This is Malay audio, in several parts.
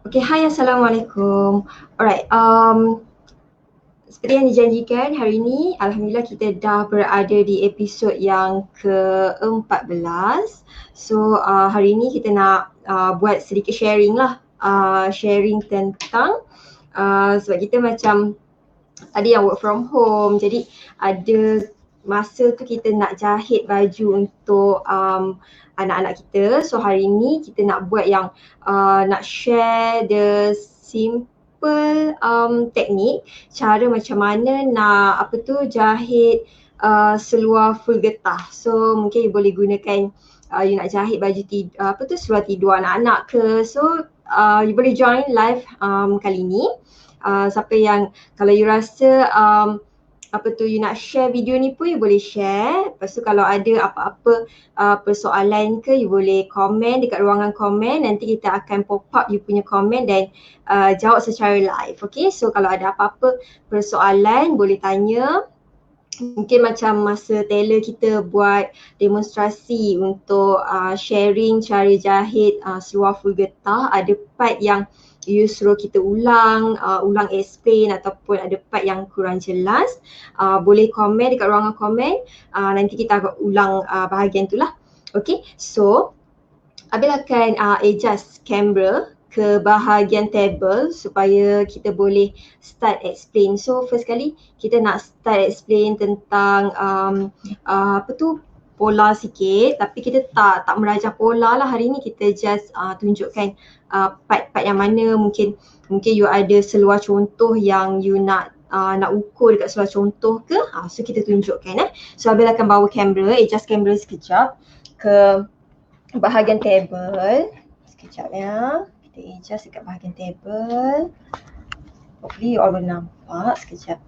Okay, hai, Assalamualaikum. Alright, seperti yang dijanjikan hari ini, Alhamdulillah kita dah berada di episod yang ke-14. So, hari ini kita nak buat sedikit sharing lah. Sharing tentang, sebab kita macam ada yang work from home, jadi ada masa tu kita nak jahit baju untuk anak-anak kita. So hari ni kita nak buat yang nak share the simple teknik cara macam mana nak jahit seluar full getah. So mungkin you boleh gunakan you nak jahit baju seluar tidur anak-anak ke. So you boleh join live kali ni. Siapa yang kalau you rasa you nak share video ni pun you boleh share. Lepas tu kalau ada apa-apa persoalan ke, you boleh komen dekat ruangan komen. Nanti kita akan pop up you punya komen dan jawab secara live. Okay, so kalau ada apa-apa persoalan boleh tanya. Mungkin macam masa Taylor kita buat demonstrasi untuk sharing cara jahit seluar full getah, ada part yang you suruh kita ulang explain ataupun ada part yang kurang jelas, boleh komen dekat ruangan komen, nanti kita akan ulang bahagian tu lah. Okay, so Abil akan adjust kamera ke bahagian table supaya kita boleh start explain. So first kali kita nak start explain tentang pola sikit, tapi kita tak merajah pola lah hari ni. Kita just tunjukkan part-part yang mana mungkin you ada seluar contoh yang you nak ukur dekat seluar contoh ke, so kita tunjukkan. So Abil akan bawa kamera, adjust kamera sekejap ke bahagian table. Sekejap ya, kita adjust dekat bahagian table. Hopefully you all boleh nampak. Sekejap.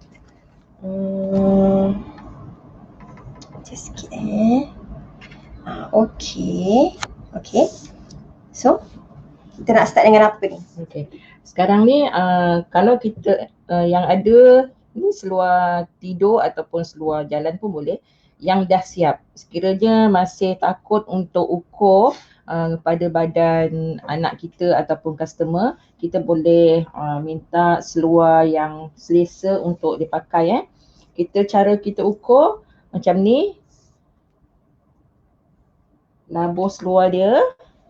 Just sikit Okay. So kita nak start dengan apa ni? Okay. Sekarang ni kalau kita yang ada ni seluar tidur ataupun seluar jalan pun boleh, yang dah siap. Sekiranya masih takut untuk ukur pada badan anak kita ataupun customer, kita boleh minta seluar yang selesa untuk dipakai. Cara kita ukur macam ni. Labur seluar dia.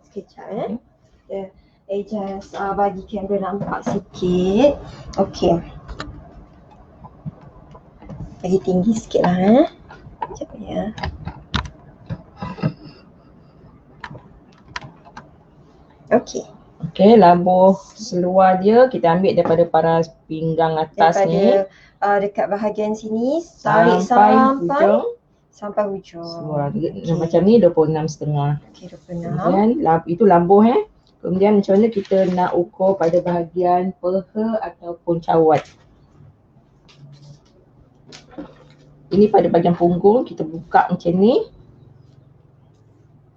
Sekejap Kita adjust bagi kamera nampak sikit. Okay, bagi tinggi sikit lah Sekejap ya. Okay, labur seluar dia kita ambil daripada paras pinggang atas daripada, ni. Dekat bahagian sini tarik sampai hujung. Seluar macam ni 26.5. Okay, 26. Kemudian itu labur Kemudian macam mana kita nak ukur pada bahagian peha ataupun cawat. Ini pada bahagian punggung, kita buka macam ni.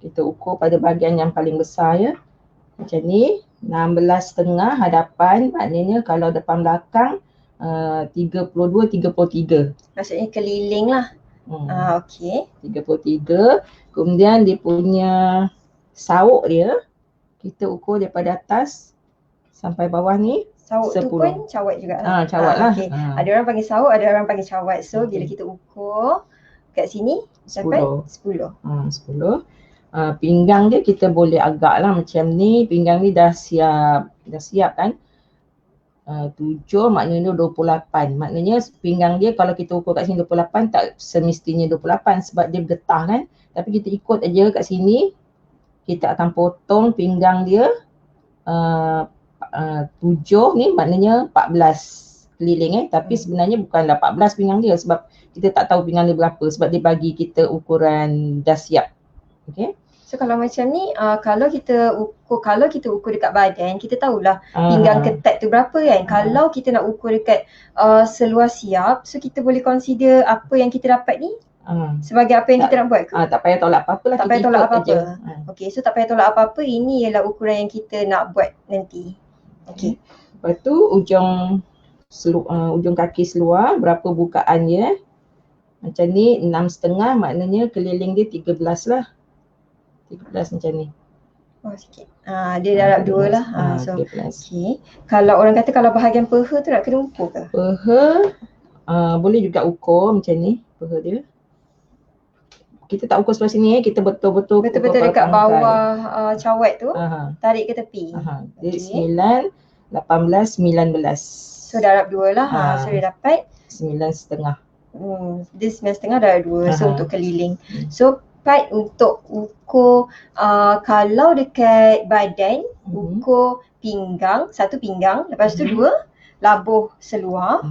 Kita ukur pada bahagian yang paling besar Macam ni, 16.5 hadapan, maknanya kalau depan belakang 32, 33. Maksudnya keliling lah. Okay. 33. Kemudian dia punya sauk dia, kita ukur daripada atas sampai bawah ni. Sauk 10. Tu pun cawat juga lah. Cawat lah. Okay. Ada orang panggil sauk, ada orang panggil cawat. So bila kita ukur kat sini sampai 10. 10. Pinggang dia kita boleh agak lah macam ni. Pinggang ni dah siap kan. 7 maknanya 28. Maknanya pinggang dia kalau kita ukur kat sini 28 tak semestinya 28 sebab dia getah kan. Tapi kita ikut aja kat sini. Kita akan potong pinggang dia 7 ni maknanya 14 keliling tapi sebenarnya bukanlah 14 pinggang dia sebab kita tak tahu pinggang dia berapa sebab dia bagi kita ukuran dah siap. Okay. So kalau macam ni kalau kita ukur dekat badan, kita tahulah pinggang ketat tu berapa kan. Kalau kita nak ukur dekat seluar siap, so kita boleh consider apa yang kita dapat ni sebagai apa yang kita nak buat ke? Tak payah tolak apa-apa lah. Tak payah tolak apa-apa. Okay, so tak payah tolak apa-apa. Ini ialah ukuran yang kita nak buat nanti. Okay. Lepas tu ujung kaki seluar, berapa bukaan dia. Macam ni 6.5 maknanya keliling dia 13 lah. 13 macam ni. Oh sikit. Dia darab 2 lah. So 3 plus. okey. Kalau orang kata kalau bahagian peha tu nak kena ukur ke? Peha boleh juga ukur macam ni peha dia. Kita tak ukur sebelah sini kita betul-betul Betul-betul ukur dekat pangkal. bawah cawat tu, tarik ke tepi. Jadi Okey. 9, 18, 19. So darab 2 lah. So dia dapat 9,5. Dia 9,5 darab 2. So untuk keliling. So part untuk ukur kalau dekat badan, ukur pinggang, satu pinggang, lepas tu 2 labuh seluar.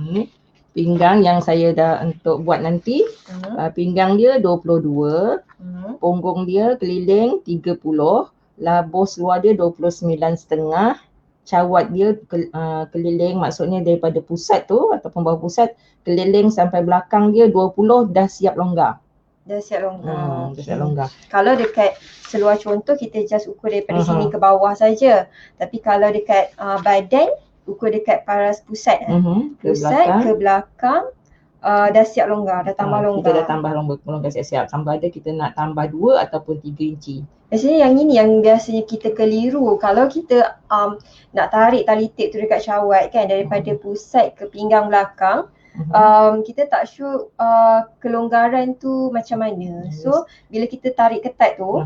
Pinggang yang saya dah untuk buat nanti, pinggang dia 22, punggung dia keliling 30, labuh seluar dia 29,5, cawat dia keliling, maksudnya daripada pusat tu ataupun bawah pusat keliling sampai belakang dia 20, dah siap longgar. Dah siap longgar. Dah siap longgar. Kalau dekat seluar contoh kita just ukur daripada sini ke bawah saja. Tapi kalau dekat badan ukur dekat paras pusat ke belakang dah siap longgar, dah tambah longgar. Kita dah tambah longgar siap-siap. Sama ada kita nak tambah 2 ataupun 3 inci. Biasanya yang ini yang biasanya kita keliru. Kalau kita nak tarik tali tape tu dekat cawat kan, daripada pusat ke pinggang belakang, kita tak sure kelonggaran tu macam mana. So bila kita tarik ketat tu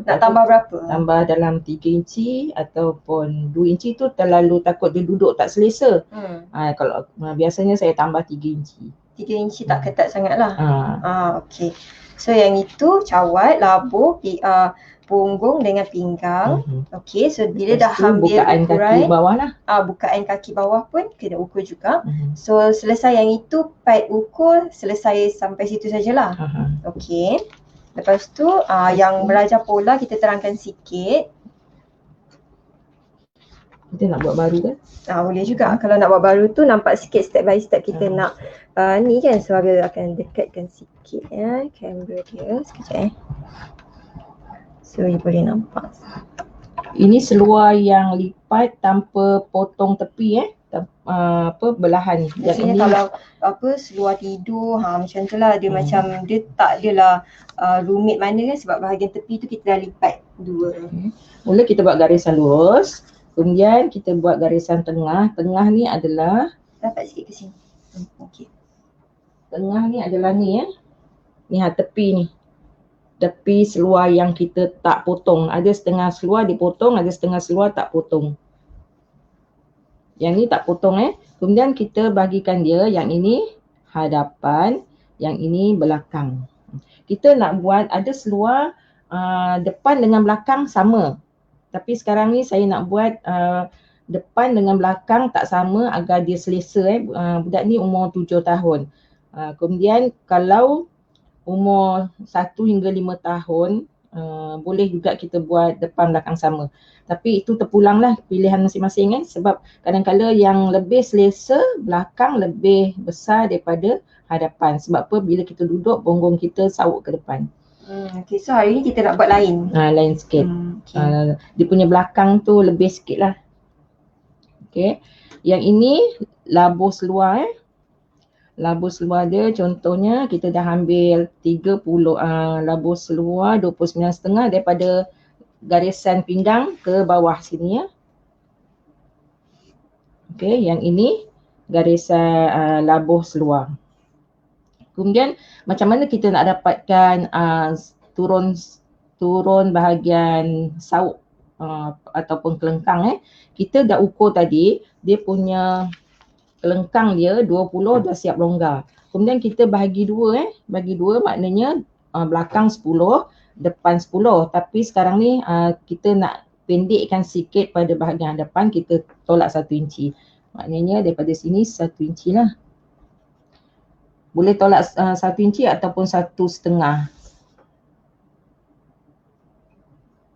nak tambah berapa? Tambah dalam 3 inci ataupun 2 inci tu terlalu takut dia duduk tak selesa. Kalau biasanya saya tambah 3 inci. 3 inci tak ketat sangat lah. Okey. So yang itu cawat, labuh, punggung dengan pinggang. Okey, so bila dah ambil bukaan ukuran, kaki bawah lah. Bukaan kaki bawah pun kena ukur juga. So selesai yang itu, part ukur selesai sampai situ sajalah. Okey. Lepas tu yang belajar pola kita terangkan sikit. Kita nak buat baru kan? Boleh juga. Kalau nak buat baru tu nampak sikit step by step kita nak ni kan. So Abil akan dekatkan sikit kamera dia sekejap So you boleh nampak. Ini seluar yang lipat tanpa potong tepi belahan. Biasanya kalau seluar tidur macam tu lah dia macam dia tak adalah rumit mana kan, sebab bahagian tepi tu kita dah lipat 2. Mula kita buat garisan lurus, kemudian kita buat garisan tengah. Tengah ni adalah dapat sikit ke sini. Okey. Tengah ni adalah ni ni tepi ni. Tepi seluar yang kita tak potong. Ada setengah seluar dipotong, ada setengah seluar tak potong. Yang ni tak potong Kemudian kita bagikan dia, yang ini hadapan, yang ini belakang. Kita nak buat ada seluar depan dengan belakang sama. Tapi sekarang ni saya nak buat depan dengan belakang tak sama agar dia selesa. Budak ni umur 7 tahun. Kemudian kalau umur 1 hingga 5 tahun, boleh juga kita buat depan belakang sama. Tapi itu terpulanglah pilihan masing-masing sebab kadang-kadang yang lebih selesa belakang lebih besar daripada hadapan. Sebab apa? Bila kita duduk, punggung kita sawuk ke depan. Okay, so hari ni kita nak buat lain. Lain sikit. Dia punya belakang tu lebih sikit lah. Okay. Yang ini labuh seluar Labuh seluar dia contohnya kita dah ambil 30 labuh seluar 29,5 daripada garisan pinggang ke bawah sini Okey, yang ini garisan labuh seluar. Kemudian macam mana kita nak dapatkan turun bahagian sawuk ataupun kelengkang kita dah ukur tadi dia punya kelengkang dia 20 dah siap longgar. Kemudian kita bahagi 2 bagi 2 maknanya belakang 10, depan 10. Tapi sekarang ni kita nak pendekkan sikit pada bahagian hadapan, kita tolak 1 inci. Maknanya daripada sini 1 inci lah. Boleh tolak 1 inci ataupun 1,5.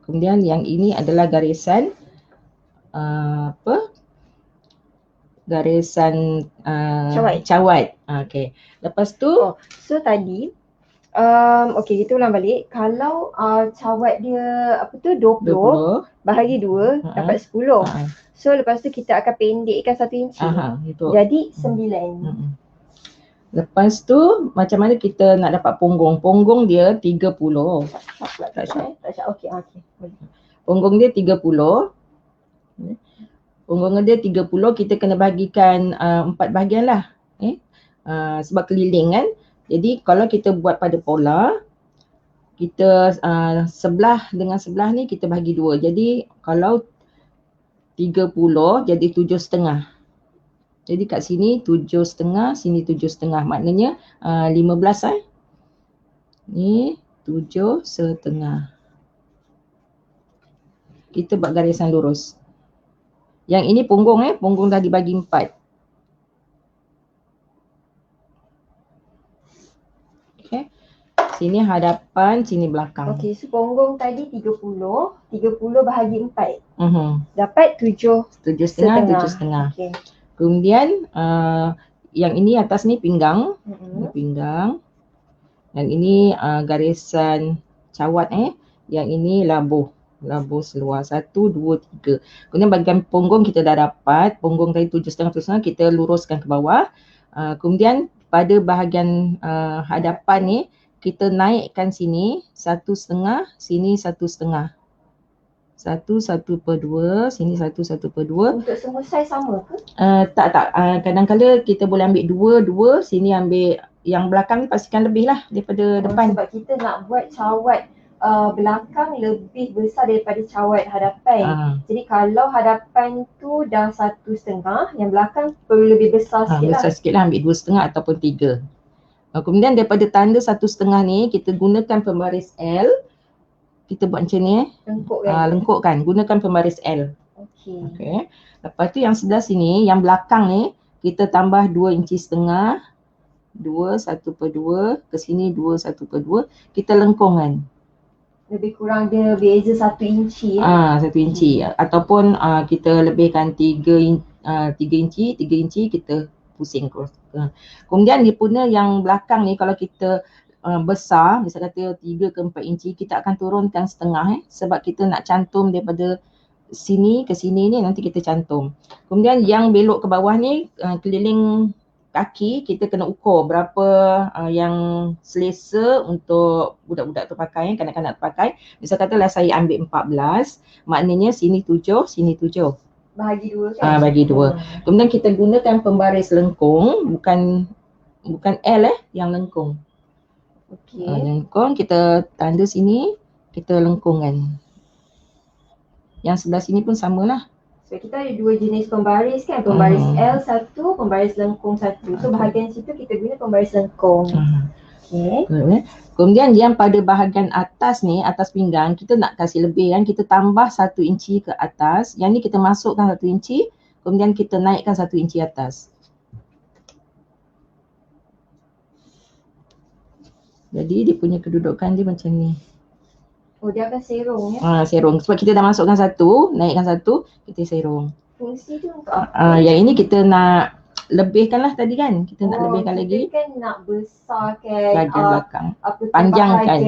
Kemudian yang ini adalah garisan garisan cawat. Okey. Lepas tu so tadi okey kita ulang balik. Kalau cawat dia 20 bahagi 2 dapat 10. So lepas tu kita akan pendekkan 1 inci. Jadi 9. Lepas tu macam mana kita nak dapat punggung? Punggung dia 30. Tak syak. Okey. Punggung dia 30. Punggung dia 30, kita kena bagikan 4 bahagian lah. Sebab keliling kan. Jadi kalau kita buat pada pola, kita sebelah dengan sebelah ni kita bagi 2. Jadi kalau 30 jadi 7,5. Jadi kat sini 7,5, sini 7,5. Maknanya 15 Ni 7,5. Kita buat garisan lurus. Yang ini punggung punggung dah dibagi 4. Okay. Sini hadapan, sini belakang. Okey, so punggung tadi 30 bahagi 4. Dapat 7,5. 7,5. Okay. Kemudian yang ini atas ni pinggang. Pinggang. Yang ini garisan cawat Yang ini labuh seluar 1, 2, 3. Kemudian bahagian punggung kita dah dapat. Punggung tadi 7,5 kita luruskan ke bawah. Kemudian pada bahagian hadapan ni kita naikkan sini 1,5, sini 1,5. 1/2, sini 1/2. Untuk semua saiz sama ke? Tak. Kadang-kadang kita boleh ambil 2, sini ambil yang belakang ni pastikan lebih lah daripada depan. Sebab kita nak buat cawat belakang lebih besar daripada cawat hadapan. Jadi kalau hadapan tu dah 1,5, yang belakang perlu lebih besar sikit lah. Besar sikit lah, ambil 2,5 ataupun 3. Kemudian daripada tanda 1,5 ni kita gunakan pembaris L. Kita buat macam ni lengkukkan. Gunakan pembaris L. Okey. Lepas tu yang sebelah sini, yang belakang ni kita tambah 2,5 inci. 2, 1/2, ke sini 2, 1/2. Kita lengkungkan. Lebih kurang dia beza 1 inci 1 inci. Ataupun kita lebihkan 3 inci kita pusing terus. Kemudian dia punya yang belakang ni kalau kita besar, misal kata 3 ke 4 inci, kita akan turunkan setengah sebab kita nak cantum daripada sini ke sini ni, nanti kita cantum. Kemudian yang belok ke bawah ni keliling kaki kita kena ukur berapa yang selesa untuk budak-budak tu pakai, kanak-kanak tu pakai. Misal katalah saya ambil 14, maknanya sini 7, sini 7. Bahagi 2 kan? Bagi 2. Kemudian kita gunakan pembaris lengkung, bukan L yang lengkung. Okey. Lengkung, kita tanda sini, kita lengkungkan. Yang sebelah sini pun samalah. So kita ada 2 jenis pembaris kan, pembaris L 1, pembaris lengkung 1. So bahagian situ kita guna pembaris lengkung. Okey. Kemudian yang pada bahagian atas ni, atas pinggang, kita nak kasih lebih kan, kita tambah 1 inci ke atas. Yang ni kita masukkan 1 inci, kemudian kita naikkan 1 inci atas. Jadi dia punya kedudukan dia macam ni. Oh, dia akan serong Serong. Sebab kita dah masukkan 1, naikkan 1, kita serong. Fungsi tu untuk apa? Yang ini kita nak lebihkan lah tadi kan. Kita nak lebihkan lagi. Kita kan nak besarkan bahagian belakang. Panjangkan.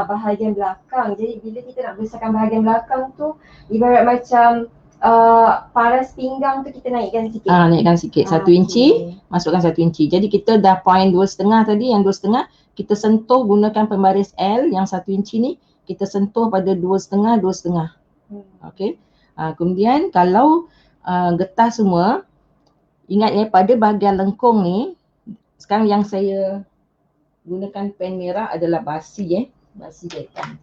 Bahagian belakang. Jadi bila kita nak besarkan bahagian belakang tu, ibarat macam paras pinggang tu kita naikkan sikit. Naikkan sikit. 1 inci, masukkan 1 inci. Jadi kita dah point 2,5 tadi, yang 2,5 kita sentuh gunakan pembaris L yang 1 inci ni. Kita sentuh pada 2,5, 2,5. Okey. Kemudian kalau getah semua, ingat pada bahagian lengkung ni, sekarang yang saya gunakan pen merah adalah basi basi jahitan.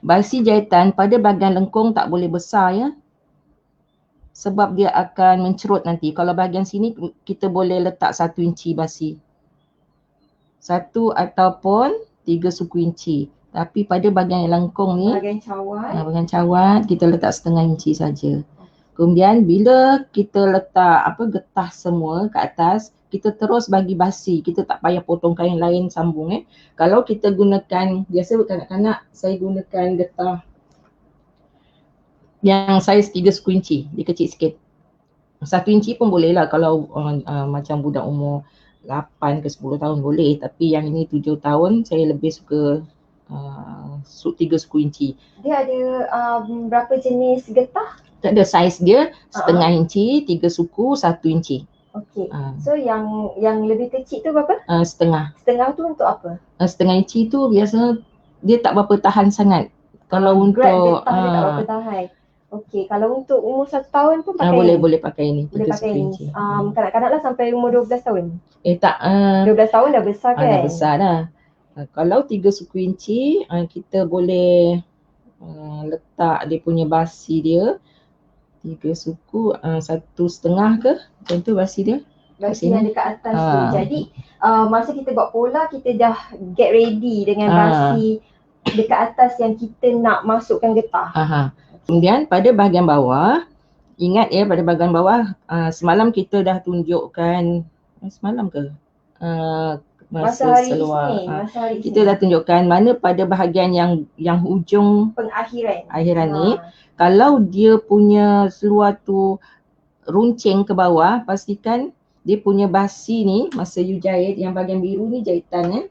Basi jahitan pada bahagian lengkung tak boleh besar sebab dia akan mencerut nanti. Kalau bahagian sini kita boleh letak 1 inci basi. 1 ataupun 3 suku inci. Tapi pada bahagian lengkung ni, bahagian cawat kita letak setengah inci saja. Kemudian bila kita letak getah semua ke atas, kita terus bagi basi. Kita tak payah potong kain lain sambung Kalau kita gunakan, biasa kanak-kanak saya gunakan getah yang saiz 3 suku inci, dia kecil sikit. 1 inci pun boleh lah kalau macam budak umur 8 ke 10 tahun boleh. Tapi yang ini 7 tahun, saya lebih suka 3 suku inci. Dia ada berapa jenis getah? Tak ada, saiz dia setengah inci, 3 suku, 1 inci. Okey. So yang lebih kecil tu berapa? Setengah. Setengah tu untuk apa? Setengah inci tu biasa dia tak berapa tahan sangat Kalau grab untuk getah dia tak berapa tahan. Okey, kalau untuk umur 1 tahun pun pakai ni. boleh pakai ni. Boleh 3 pakai suku ni. inci. Kanak-kanak lah sampai umur 12 tahun. Tak, 12 tahun dah besar kan? dah besar dah. Kalau 3 suku inci, kita boleh letak dia punya basi dia 3 suku, 1,5 ke macam tu basi dia. Basi yang dekat atas tu. Jadi masa kita buat pola, kita dah get ready dengan basi dekat atas yang kita nak masukkan getah. Kemudian pada bahagian bawah, ingat ya, pada bahagian bawah semalam kita dah tunjukkan, semalam ke? Masa hari Isnin. Kita dah tunjukkan mana pada bahagian yang hujung pengakhiran ni, kalau dia punya seluar tu runcing ke bawah, pastikan dia punya basi ni, masa you jahit yang bahagian biru ni jahitan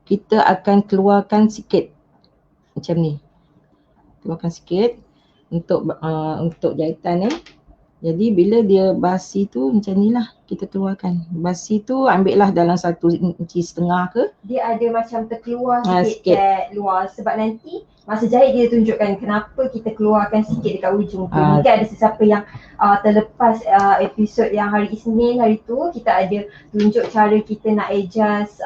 kita akan keluarkan sikit macam ni, keluarkan sikit untuk jahitan Jadi bila dia basi tu macam ni lah kita keluarkan. Basi tu ambil lah dalam 1,5 inci ke. Dia ada macam terkeluar sikit kat luar, sebab nanti masa jahit dia tunjukkan kenapa kita keluarkan sikit dekat ujung tu. Mungkin ada sesiapa yang terlepas episod yang hari Isnin hari tu, kita ada tunjuk cara kita nak adjust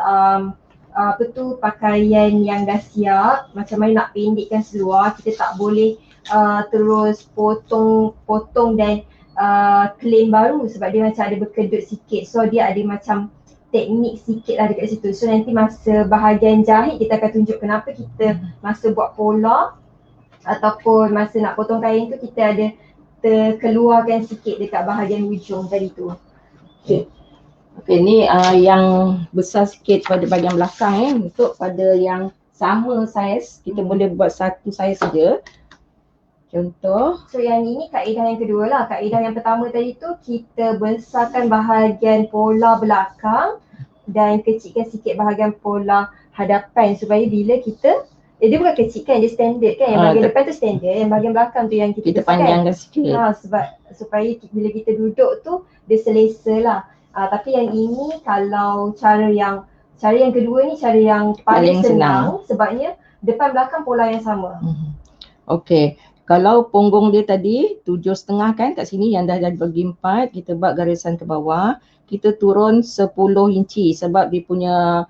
pakaian yang dah siap, macam mana nak pendekkan seluar. Kita tak boleh terus potong dan claim baru, sebab dia macam ada berkedut sikit. So dia ada macam teknik sikit lah dekat situ. So nanti masa bahagian jahit kita akan tunjuk kenapa kita masa buat pola ataupun masa nak potong kain tu kita ada terkeluarkan sikit dekat bahagian hujung tadi tu. Okey, ni yang besar sikit pada bahagian belakang untuk pada yang sama saiz kita boleh buat satu saiz saja. Contoh. So yang ini kaedah yang kedua lah. Kaedah yang pertama tadi tu kita besarkan bahagian pola belakang dan kecilkan sikit bahagian pola hadapan, supaya bila kita dia bukan kecilkan, dia standard kan. Yang bahagian depan tu standard, yang bahagian belakang tu yang kita besarkan. Panjangkan sikit. Sebab supaya bila kita duduk tu dia selesa lah. Tapi yang ini kalau cara yang kedua ni cara yang paling senang sebabnya depan belakang pola yang sama. Okey. Kalau punggung dia tadi 7,5 kan kat sini yang dah bagi 4, kita buat garisan ke bawah, kita turun 10 inci sebab dia punya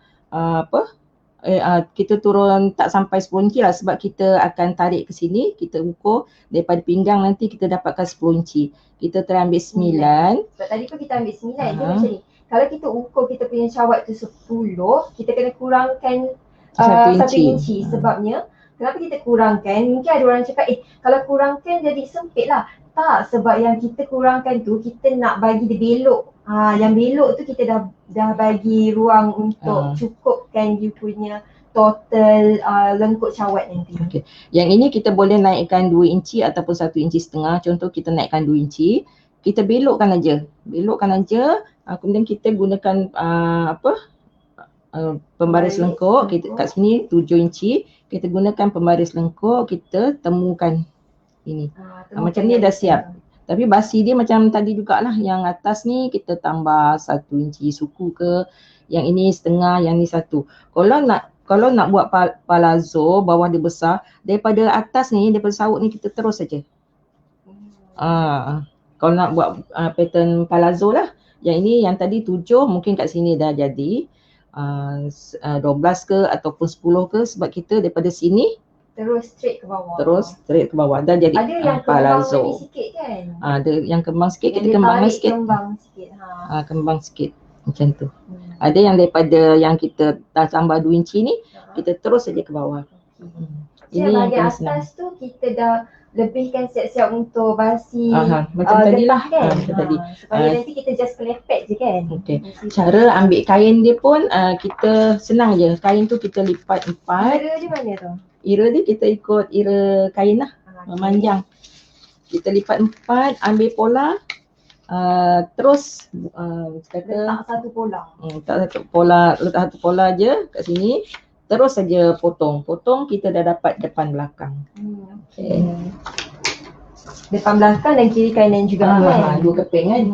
kita turun tak sampai 10 inci lah sebab kita akan tarik ke sini, kita ukur daripada pinggang nanti kita dapatkan 10 inci. Kita terambil 9. Sebab tadi tu kita ambil 9, dia macam ni. Kalau kita ukur kita punya cawat tu 10, kita kena kurangkan 1 inci. Sebabnya kenapa kita kurangkan? Mungkin ada orang cakap, kalau kurangkan jadi sempit lah. Tak, sebab yang kita kurangkan tu kita nak bagi dia belok. Yang belok tu kita dah bagi ruang untuk cukupkan you punya total lengkuk cawat nanti. Okay. Yang ini kita boleh naikkan 2 inci ataupun 1,5 inci. Contoh kita naikkan 2 inci. Kita belokkan aja. Kemudian kita gunakan pembaris lengkuk. Kita kat sini 7 inci. Kita gunakan pembaris lengkuk, kita temukan ini. Macam ni dah siap. Tapi basi dia macam tadi jugalah, yang atas ni kita tambah 1 inci suku ke, yang ini setengah, yang ni 1. Kalau nak buat palazzo, bawah dia besar, daripada atas ni, daripada sawut ni kita terus saja. Kalau nak buat pattern palazzo lah, yang ini yang tadi 7 mungkin kat sini dah jadi 12 ke ataupun 10 ke, sebab kita daripada sini terus straight ke bawah. Dah jadi ada yang palazzo. Kembang sikit kan? Ada yang kembang sikit, yang kita kembangkan sikit. Kembang sikit macam tu. Ada yang daripada yang kita dah tambah 2 inci ni, kita terus saja ke bawah. Ini yang bahagian atas tu kita dah lebihkan siap-siap untuk basi macam tadilah kan? Supaya nanti kita just kelepek je kan? Cara ambil kain dia pun kita senang je. Kain tu kita lipat 4. Ira dia mana tu? Ira dia kita ikut ira kain lah, memanjang. Kita lipat 4, ambil pola, terus letak satu pola. Letak satu pola je kat sini. Terus saja potong. Kita dah dapat depan belakang. Depan belakang dan kiri kanan juga kan? 2 keping kan?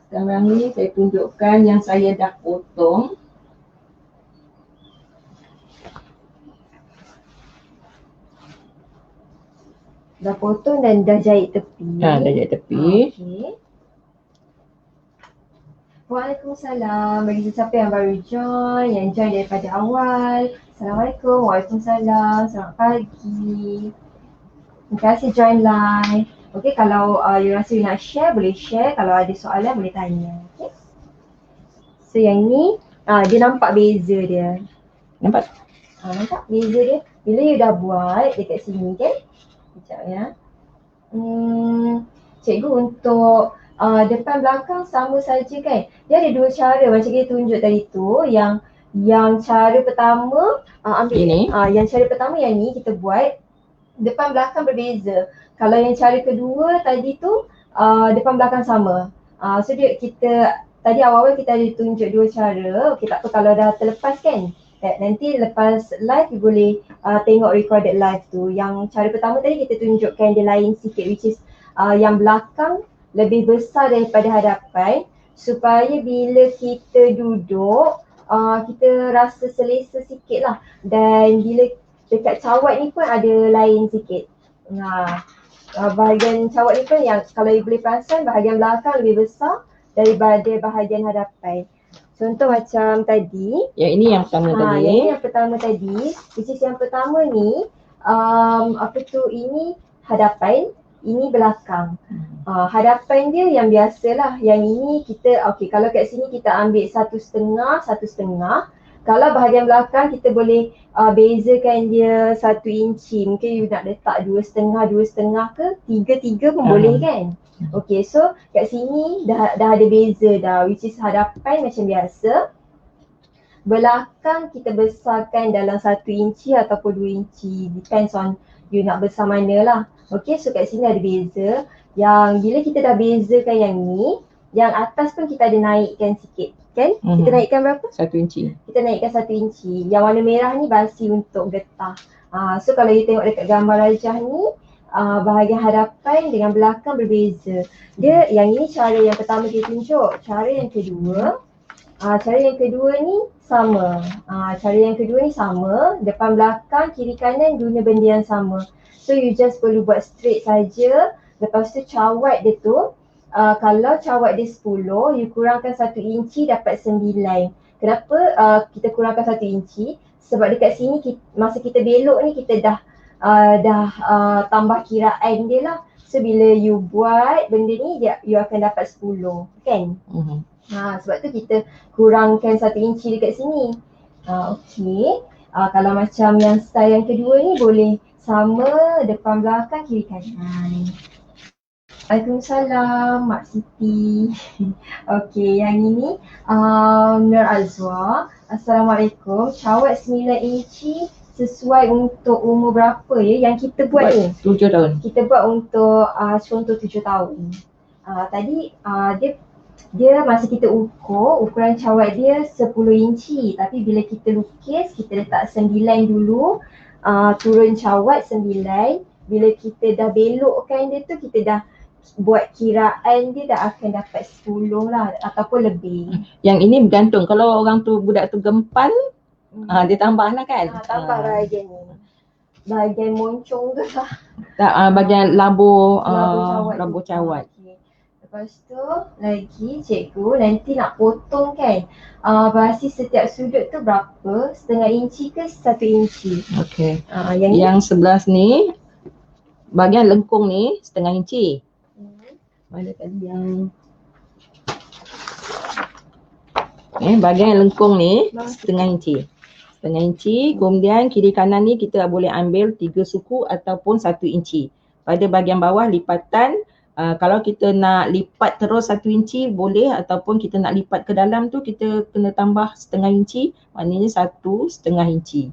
Sekarang ni saya tunjukkan yang saya dah potong. Dah potong dan dah jahit tepi. Dah jahit tepi. Okey. Waalaikumsalam. Bagi sesiapa yang baru join, yang join daripada awal. Assalamualaikum. Waalaikumsalam. Selamat pagi. Terima kasih join live. Okey, kalau you rasa you nak share, boleh share. Kalau ada soalan, boleh tanya. Okay. So yang ni, dia nampak beza dia. Nampak? Nampak beza dia. Bila you dah buat dekat sini kan. Sekejap ya. Cikgu untuk depan belakang sama saja kan. Dia ada dua cara macam kita tunjuk tadi tu. Yang cara pertama ambil ini. Yang cara pertama yang ni kita buat depan belakang berbeza. Kalau yang cara kedua tadi tu depan belakang sama. So kita tadi awal-awal kita ada tunjuk dua cara. Okey, tak apa kalau dah terlepas kan. Nanti lepas live you boleh tengok recorded live tu. Yang cara pertama tadi kita tunjukkan dia lain sikit, which is yang belakang lebih besar daripada hadapan, supaya bila kita duduk kita rasa selesa sikit lah. Dan bila dekat cawat ni pun ada lain sikit. Bahagian cawat ni pun yang kalau you boleh perasan bahagian belakang lebih besar daripada bahagian hadapan. Contoh macam tadi. Yang ini yang pertama tadi. Yang ini yang pertama tadi. Which is yang pertama ni ini hadapan, ini belakang. Hadapan dia yang biasalah. Yang ini kita, kalau kat sini kita ambil 1/2, 1/2. Kalau bahagian belakang kita boleh bezakan dia 1 inci. Mungkin you nak letak 2/2, 2/2 ke 3 pun boleh kan. Okay, so kat sini dah ada beza dah, which is hadapan macam biasa. Belakang kita besarkan dalam 1 inci ataupun 2 inci. Depends on you nak besar mana lah. Okay, so kat sini ada beza. Yang bila kita dah bezakan yang ni, yang atas pun kita ada naikkan sikit kan. Kita naikkan berapa? 1 inci. Kita naikkan 1 inci. Yang warna merah ni basi untuk getah. So kalau you tengok dekat gambar rajah ni, bahagian hadapan dengan belakang berbeza. Dia yang ini cara yang pertama kita tunjuk. Cara yang kedua ni sama. Cara yang kedua ni sama. Depan belakang, kiri kanan guna benda yang sama. So you just perlu buat straight saja. Lepas tu cawat dia tu, kalau cawat dia 10, you kurangkan 1 inci dapat 9. Kenapa kita kurangkan 1 inci? Sebab dekat sini masa kita belok ni kita dah tambah kiraan dia lah. So bila you buat benda ni you akan dapat 10 kan. Sebab tu kita kurangkan 1 inci dekat sini. Okey. Kalau macam yang style yang kedua ni boleh sama depan belakang kiri kanan. Waalaikumsalam Mak Siti. Okey, yang ini Nur Azwa. Assalamualaikum. Cawat 9 inci sesuai untuk umur berapa ya yang kita buat ni? 7 tahun. Kita buat untuk contoh 7 tahun. Tadi dia masa kita ukur, ukuran cawat dia 10 inci. Tapi bila kita lukis, kita letak 9 dulu. Turun cawat 9. Bila kita dah belokkan dia tu, kita dah buat kiraan dia dah akan dapat 10 lah ataupun lebih. Yang ini bergantung. Kalau orang tu budak tu gempal, dia tambah lah kan. Tambah bahagian ni. Bahagian moncong tu lah. Bahagian labur cawat. Okay. Lepas tu lagi cikgu nanti nak potong kan. Basi setiap sudut tu berapa? Setengah inci ke 1 inci? Okey. Yang sebelah ni, bahagian lengkung ni setengah inci. Mana tadi yang bahagian lengkung ni setengah inci. Setengah inci, kemudian kiri kanan ni kita boleh ambil 3 suku ataupun 1 inci. Pada bahagian bawah lipatan, kalau kita nak lipat terus 1 inci boleh, ataupun kita nak lipat ke dalam tu kita kena tambah setengah inci, maknanya 1,5 inci.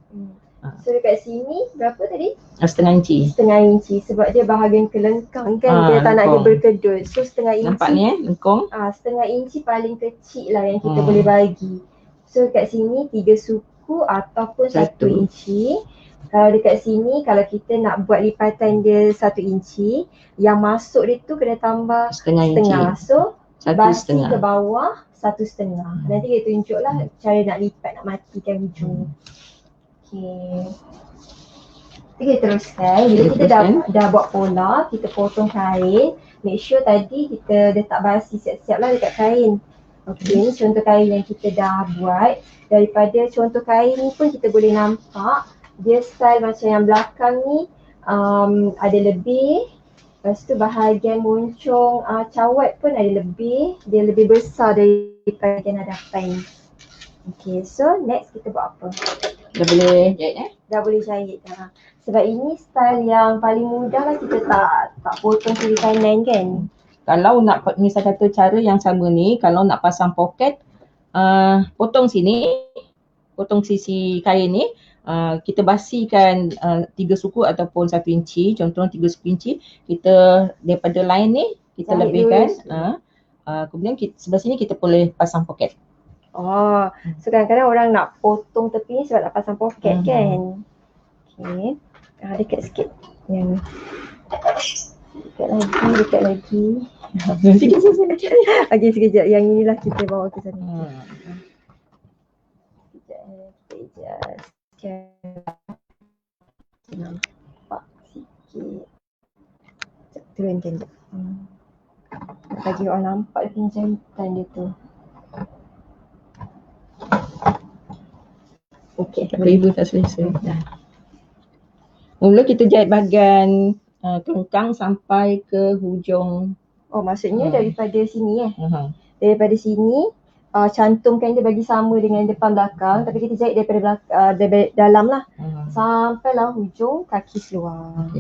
So dekat sini berapa tadi? Setengah inci. Setengah inci sebab dia bahagian kelengkang kan, dia tak nak dia berkedut. So setengah inci. Nampak ni lengkung? Setengah inci paling kecil lah yang kita boleh bagi. So kat sini 3 suku ataupun 1 inci. Kalau dekat sini, kalau kita nak buat lipatan dia 1 inci, yang masuk dia tu kena tambah setengah. So basi ke bawah 1,5. Nanti kita tunjuklah cara nak lipat, nak matikan hujung. Okay. Kita teruskan. Bila kita dah buat pola, kita potong kain. Make sure tadi kita letak basi siap-siap lah dekat kain. Okey, ni contoh kain yang kita dah buat. Daripada contoh kain ni pun kita boleh nampak dia style macam yang belakang ni ada lebih. Lepas tu bahagian moncong cawat pun ada lebih. Dia lebih besar daripada bahagian hadapan. Okay, so next kita buat apa? Dah boleh jahit Dah boleh jahit dah. Sebab ini style yang paling mudah lah, kita tak potong kiri kanan kan. Kalau nak misal kata cara yang sama ni, kalau nak pasang poket, potong sini, potong sisi kain ni, kita basikan 3 suku ataupun 1 inci, contohnya 3 suku inci, kita daripada line ni kita Jahit lebihkan, kemudian sebelah sini kita boleh pasang poket. Oh, so kadang-kadang orang nak potong tepi ni sebab nak pasang poket kan. Okay, dekat sikit yang dekat lagi. Okay, sekejap, yang inilah kita bawa ke sana. Sekejap, kita nampak sikit. Turunkan je. Bagi orang nampak jahitan dia tu. Okey, Ibu tak selesa. Mula kita jahit bahagian kelengkang sampai ke hujung. Oh, maksudnya daripada sini daripada sini cantumkan dia bagi sama dengan depan belakang, tapi kita jahit daripada dalam lah sampailah hujung kaki seluar.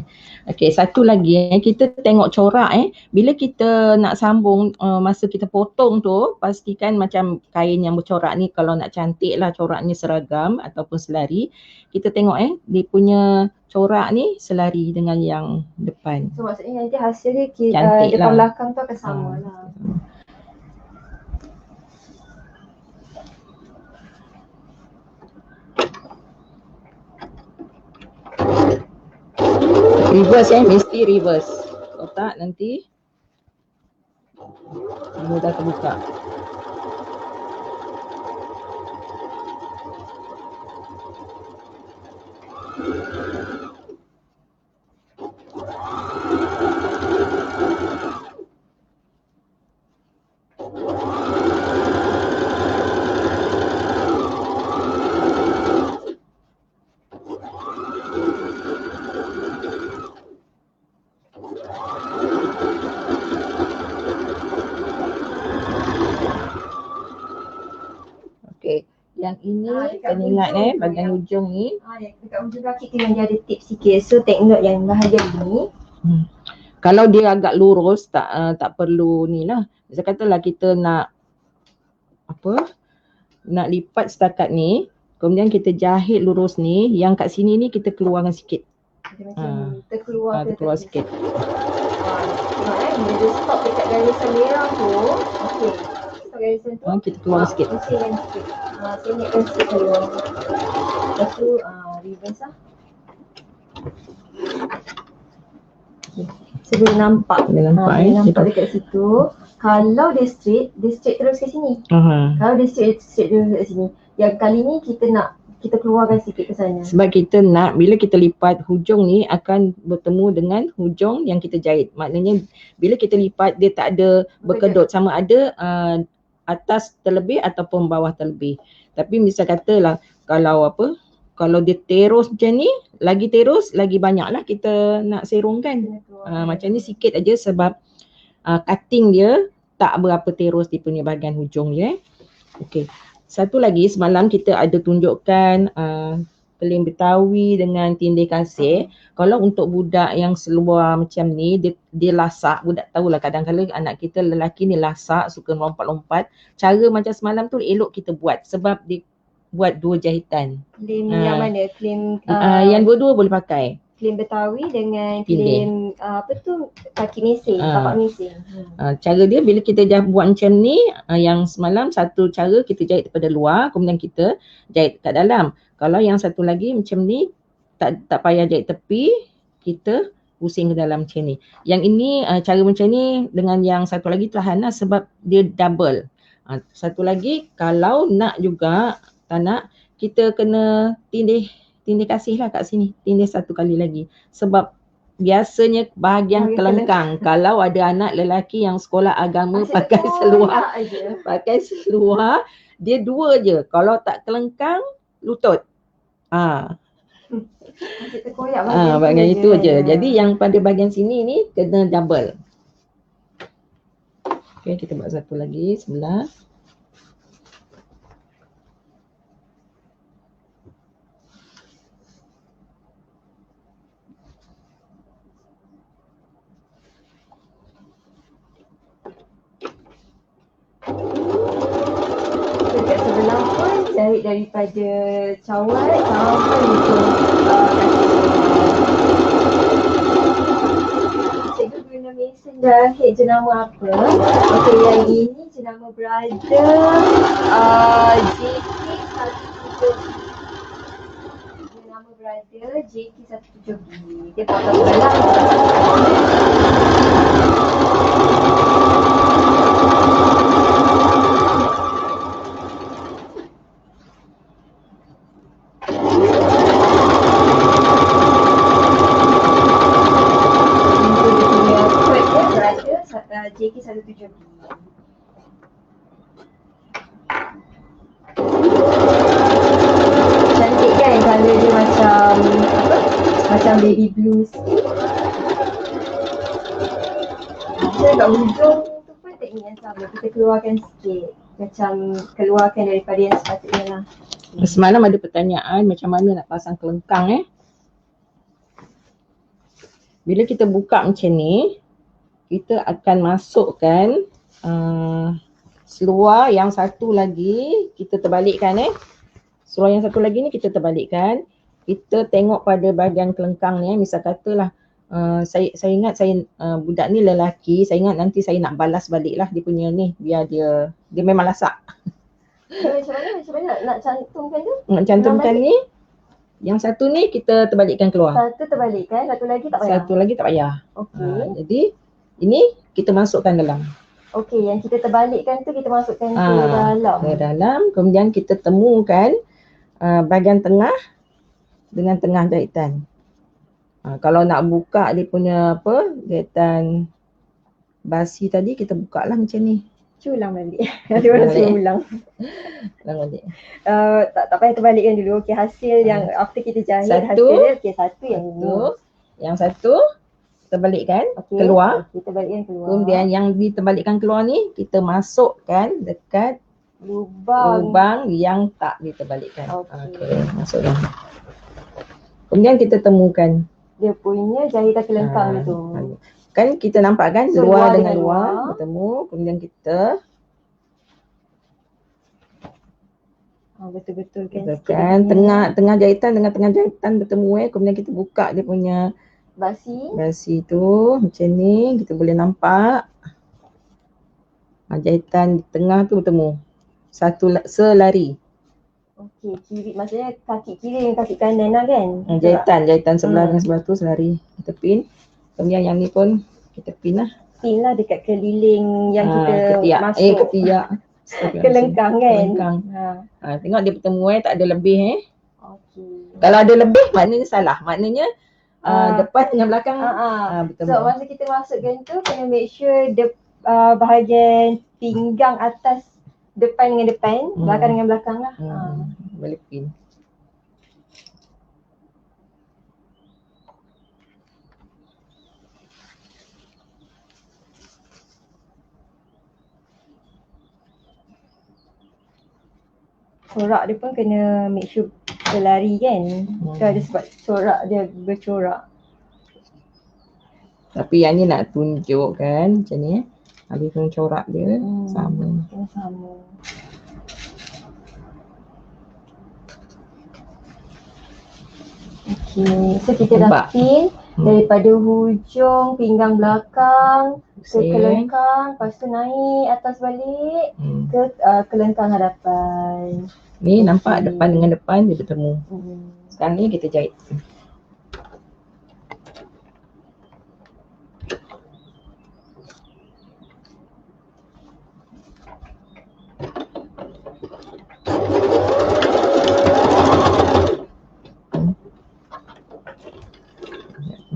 Okey, satu lagi kita tengok corak bila kita nak sambung masa kita potong tu, pastikan macam kain yang bercorak ni, kalau nak cantik lah coraknya seragam ataupun selari, kita tengok dia punya corak ni selari dengan yang depan. So maksudnya nanti hasil dia cantik depan lah. belakang tu akan sama lah. Reverse mesti reverse. Kalau tak nanti mudah terbuka. Yang ini kena ingat bahagian hujung ni. Dekat hujung kaki tu yang dia ada tip sikit. So take note yang bahagian ni. Kalau dia agak lurus tak perlu ni lah. Misal katalah kita nak nak lipat setakat ni, kemudian kita jahit lurus ni, yang kat sini ni kita keluarkan sikit. Macam terkeluar sikit. Bila dia stop dekat garisan merah tu, okey. Garisan tu kita keluar sikit. Pusingkan sikit. Senyapkan sikit keluar. Lepas tu reverse lah. So boleh nampak. Nampak dekat situ. Kalau dia straight terus ke sini. Kalau dia straight terus ke sini. Yang kali ni kita keluarkan sikit ke sana. Sebab kita nak bila kita lipat hujung ni akan bertemu dengan hujung yang kita jahit. Maknanya bila kita lipat dia tak ada berkedut, sama ada atas terlebih ataupun bawah terlebih. Tapi misal katalah kalau dia terus macam ni, lagi terus lagi banyaklah kita nak serongkan. Macam ni sikit aja sebab cutting dia tak berapa terus di punya bahagian hujung je. Okey. Satu lagi, semalam kita ada tunjukkan peling Betawi dengan tindih kasih. Kalau untuk budak yang seluar macam ni, dia lasak, budak tahulah kadang-kadang anak kita lelaki ni lasak, suka lompat-lompat. Cara macam semalam tu elok kita buat sebab dia buat 2 jahitan. Peling yang mana? Peling yang dua-dua boleh pakai. Peling Betawi dengan peling kaki mesin, tapak mesin. Cara dia bila kita buat macam ni, yang semalam satu cara kita jahit daripada luar, kemudian kita jahit kat dalam. Kalau yang satu lagi macam ni, tak payah jahit tepi, kita pusing ke dalam macam ni. Yang ini cara macam ni dengan yang satu lagi tahan lah sebab dia double. Satu lagi kalau nak juga tak nak, kita kena tindih tindih kasih lah kat sini. Tindih satu kali lagi. Sebab biasanya bahagian kelengkang. Kalau ada anak lelaki yang sekolah agama pakai seluar, dia dua je. Kalau tak kelengkang, lutut. Asyik terkoyak bahagian itu je. Jadi yang pada bahagian sini ni kena double. Okay, kita buat satu lagi sebelah. Dekat sebelah pun jahit daripada cawat sampai hujung cikgu guna mesin jahit jenama apa? Okey, yang ini jenama brother JK170B. Jenama brother JK170B. Dia potong belah. JK170B. Cantik kan colour dia macam apa? Macam baby blue sikit. Kita kat hujung tu pun teknik yang sama. Kita keluarkan sikit. Macam keluarkan daripada yang sepatutnya lah. Semalam ada pertanyaan macam mana nak pasang kelengkang Bila kita buka macam ni, kita akan masukkan seluar yang satu lagi, kita terbalikkan seluar yang satu lagi ni kita terbalikkan. Kita tengok pada bahagian kelengkang ni, misal katalah saya ingat budak ni lelaki, saya ingat nanti saya nak balas balik lah dia punya ni, biar dia memang lasak. Macam mana nak cantumkan tu? Nak cantumkan ni, yang satu ni kita terbalikkan keluar. Satu terbalikkan, satu lagi tak payah. Satu lagi tak payah. Okey. Jadi ini kita masukkan dalam. Okey, yang kita terbalikkan tu kita masukkan ke dalam. Ke dalam, kemudian kita temukan bahagian tengah dengan tengah jahitan. Kalau nak buka dia punya jahitan basi tadi, kita buka lah macam ni. Ulang balik. Ada orang suruh ulang. Ulang balik. Tak payah terbalikkan dulu. Okey, hasil yang after kita jahit satu, hasil dia okey, satu yang ini. Yang satu terbalikkan keluar. Kita balikkan keluar. Kemudian yang diterbalikkan keluar ni kita masukkan dekat lubang yang tak diterbalikkan. Okey, masukkan. Kemudian kita temukan dia punya jahitan kelengkang tu. Kan kita nampak kan luar dengan luar bertemu, kemudian kita betul-betul kan tengah jahitan dengan tengah jahitan bertemu kemudian kita buka dia punya basi tu macam ni, kita boleh nampak jahitan di tengah tu bertemu selari. Okey, kiri maksudnya kaki kiri dengan kaki kanan lah kan? Jahitan sebelah dengan sebelah tu selari. Kita pin. Kemudian yang ni pun kita pin lah. Pin lah dekat keliling yang kita ketiak. masuk. Ketiak. Kelengkang kan? Kelengkang. Tengok dia bertemu tak ada lebih Okey. Kalau ada lebih maknanya salah. Maknanya depan dengan belakang bertemu. So masa kita masukkan tu kena make sure bahagian pinggang atas depan dengan depan, belakang dengan belakang lah. Boleh pin. Corak dia pun kena make sure berlari kan. So ada sebab corak dia bercorak. Tapi yang ni nak tunjuk kan macam ni habis pun corak dia sama. Okey, so kita dah pin daripada hujung pinggang belakang ke kelengkang, lepas tu naik atas balik ke kelengkang hadapan. Ni nampak depan dengan depan dia bertemu. Sekarang ni kita jahit.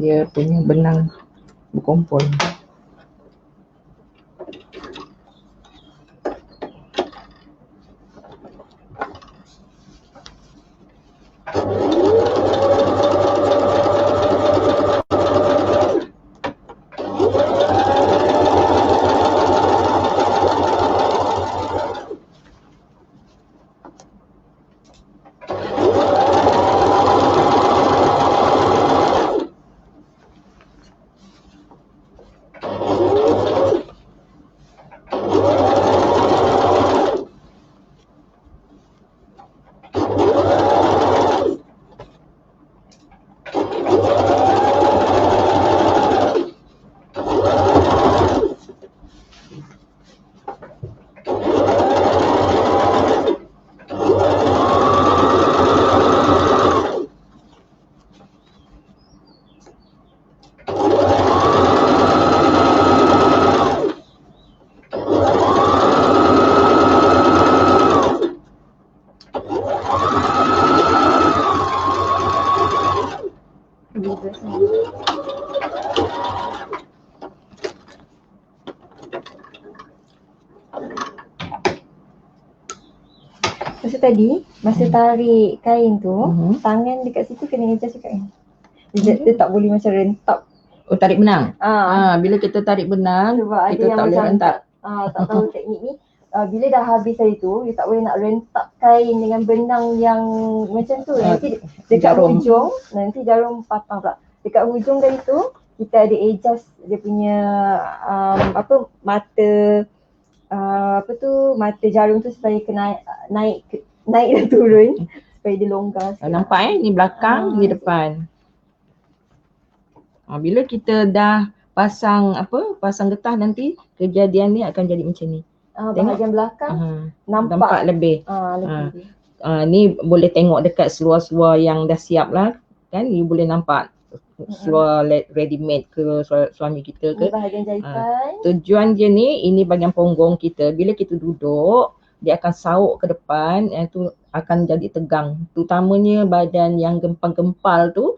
dia punya benang berkumpul. Masa tarik kain tu, tangan dekat situ kena adjust juga kan. Dia tak boleh macam rentap. Oh, tarik benang. Bila kita tarik benang, sebab kita tak boleh rentap. Tak tahu teknik ni. Bila dah habis hari tu, dia tak boleh nak rentap kain dengan benang yang macam tu. Nanti dekat hujung, nanti jarum patah pula. Dekat hujung dari tu, kita ada adjust dia punya mata mata jarum tu supaya kena naik dan turun supaya dia longgar. Nampak ni belakang, ni depan. Bila kita dah pasang getah nanti kejadian ni akan jadi macam ni. Bahagian belakang nampak lebih. Lebih. Ni boleh tengok dekat seluar-seluar yang dah siap lah kan, you boleh nampak seluar ready made ke suami kita ke. Bahagian jahitan. Tujuan dia ni, ini bahagian punggung kita. Bila kita duduk, dia akan sauk ke depan, itu akan jadi tegang. Terutamanya badan yang gempal-gempal tu,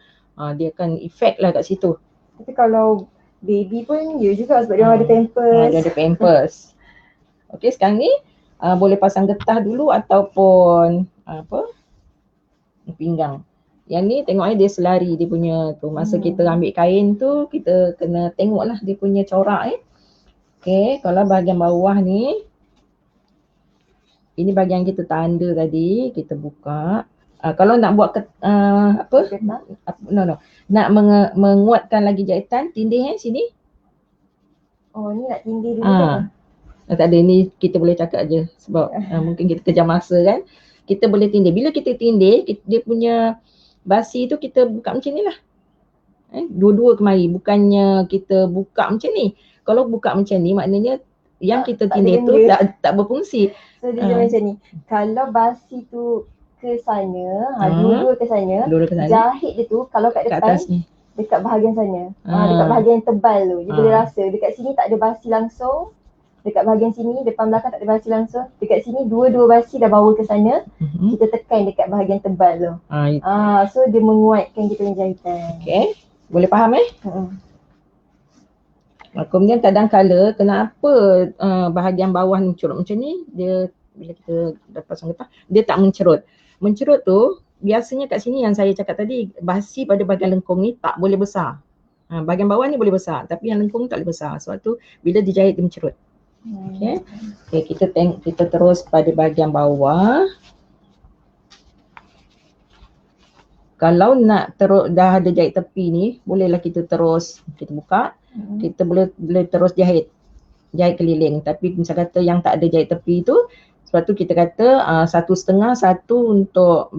dia akan efek lah kat situ. Tapi kalau baby pun ya juga sebab dia ada pampers. Dia ada pampers. Okey, sekarang ni boleh pasang getah dulu ataupun pinggang. Yang ni tengok dia selari dia punya tu. Masa kita ambil kain tu, kita kena tengok lah dia punya corak. Okey, kalau bahagian bawah ni, ini bahagian kita tanda tadi, kita buka. Kalau nak buat nak menguatkan lagi jahitan, tindih sini. Oh, ni nak tindih dulu kan? Tak ada, ni kita boleh cakap je sebab mungkin kita kejar masa kan. Kita boleh tindih. Bila kita tindih, dia punya basi tu kita buka macam ni lah. Dua-dua kemari, bukannya kita buka macam ni. Kalau buka macam ni maknanya yang kita tindih tu tak berfungsi. So dia macam ni. Kalau basi tu ke sana, dua-dua ke sana, jahit dia tu kalau kat depan atas ni, dekat bahagian sana. Dekat bahagian tebal tu. Dia boleh rasa dekat sini tak ada basi langsung. Dekat bahagian sini, depan belakang tak ada basi langsung. Dekat sini dua-dua basi dah bawa ke sana. Kita tekan dekat bahagian tebal tu. So dia menguatkan kita punya jahitan. Okay. Boleh faham Kemudian kadang-kala kenapa bahagian bawah ni mencerut macam ni, dia bila kita dah pasang getah, dia tak mencerut. Mencerut tu biasanya kat sini yang saya cakap tadi, basi pada bahagian lengkung ni tak boleh besar. Bahagian bawah ni boleh besar tapi yang lengkung tak boleh besar. Sebab tu bila dijahit dia mencerut. Okay, kita terus pada bahagian bawah. Kalau nak dah ada jahit tepi ni, bolehlah kita terus kita buka. Kita boleh terus jahit keliling. Tapi misal kata yang tak ada jahit tepi tu, sebab tu kita kata 1.5, satu untuk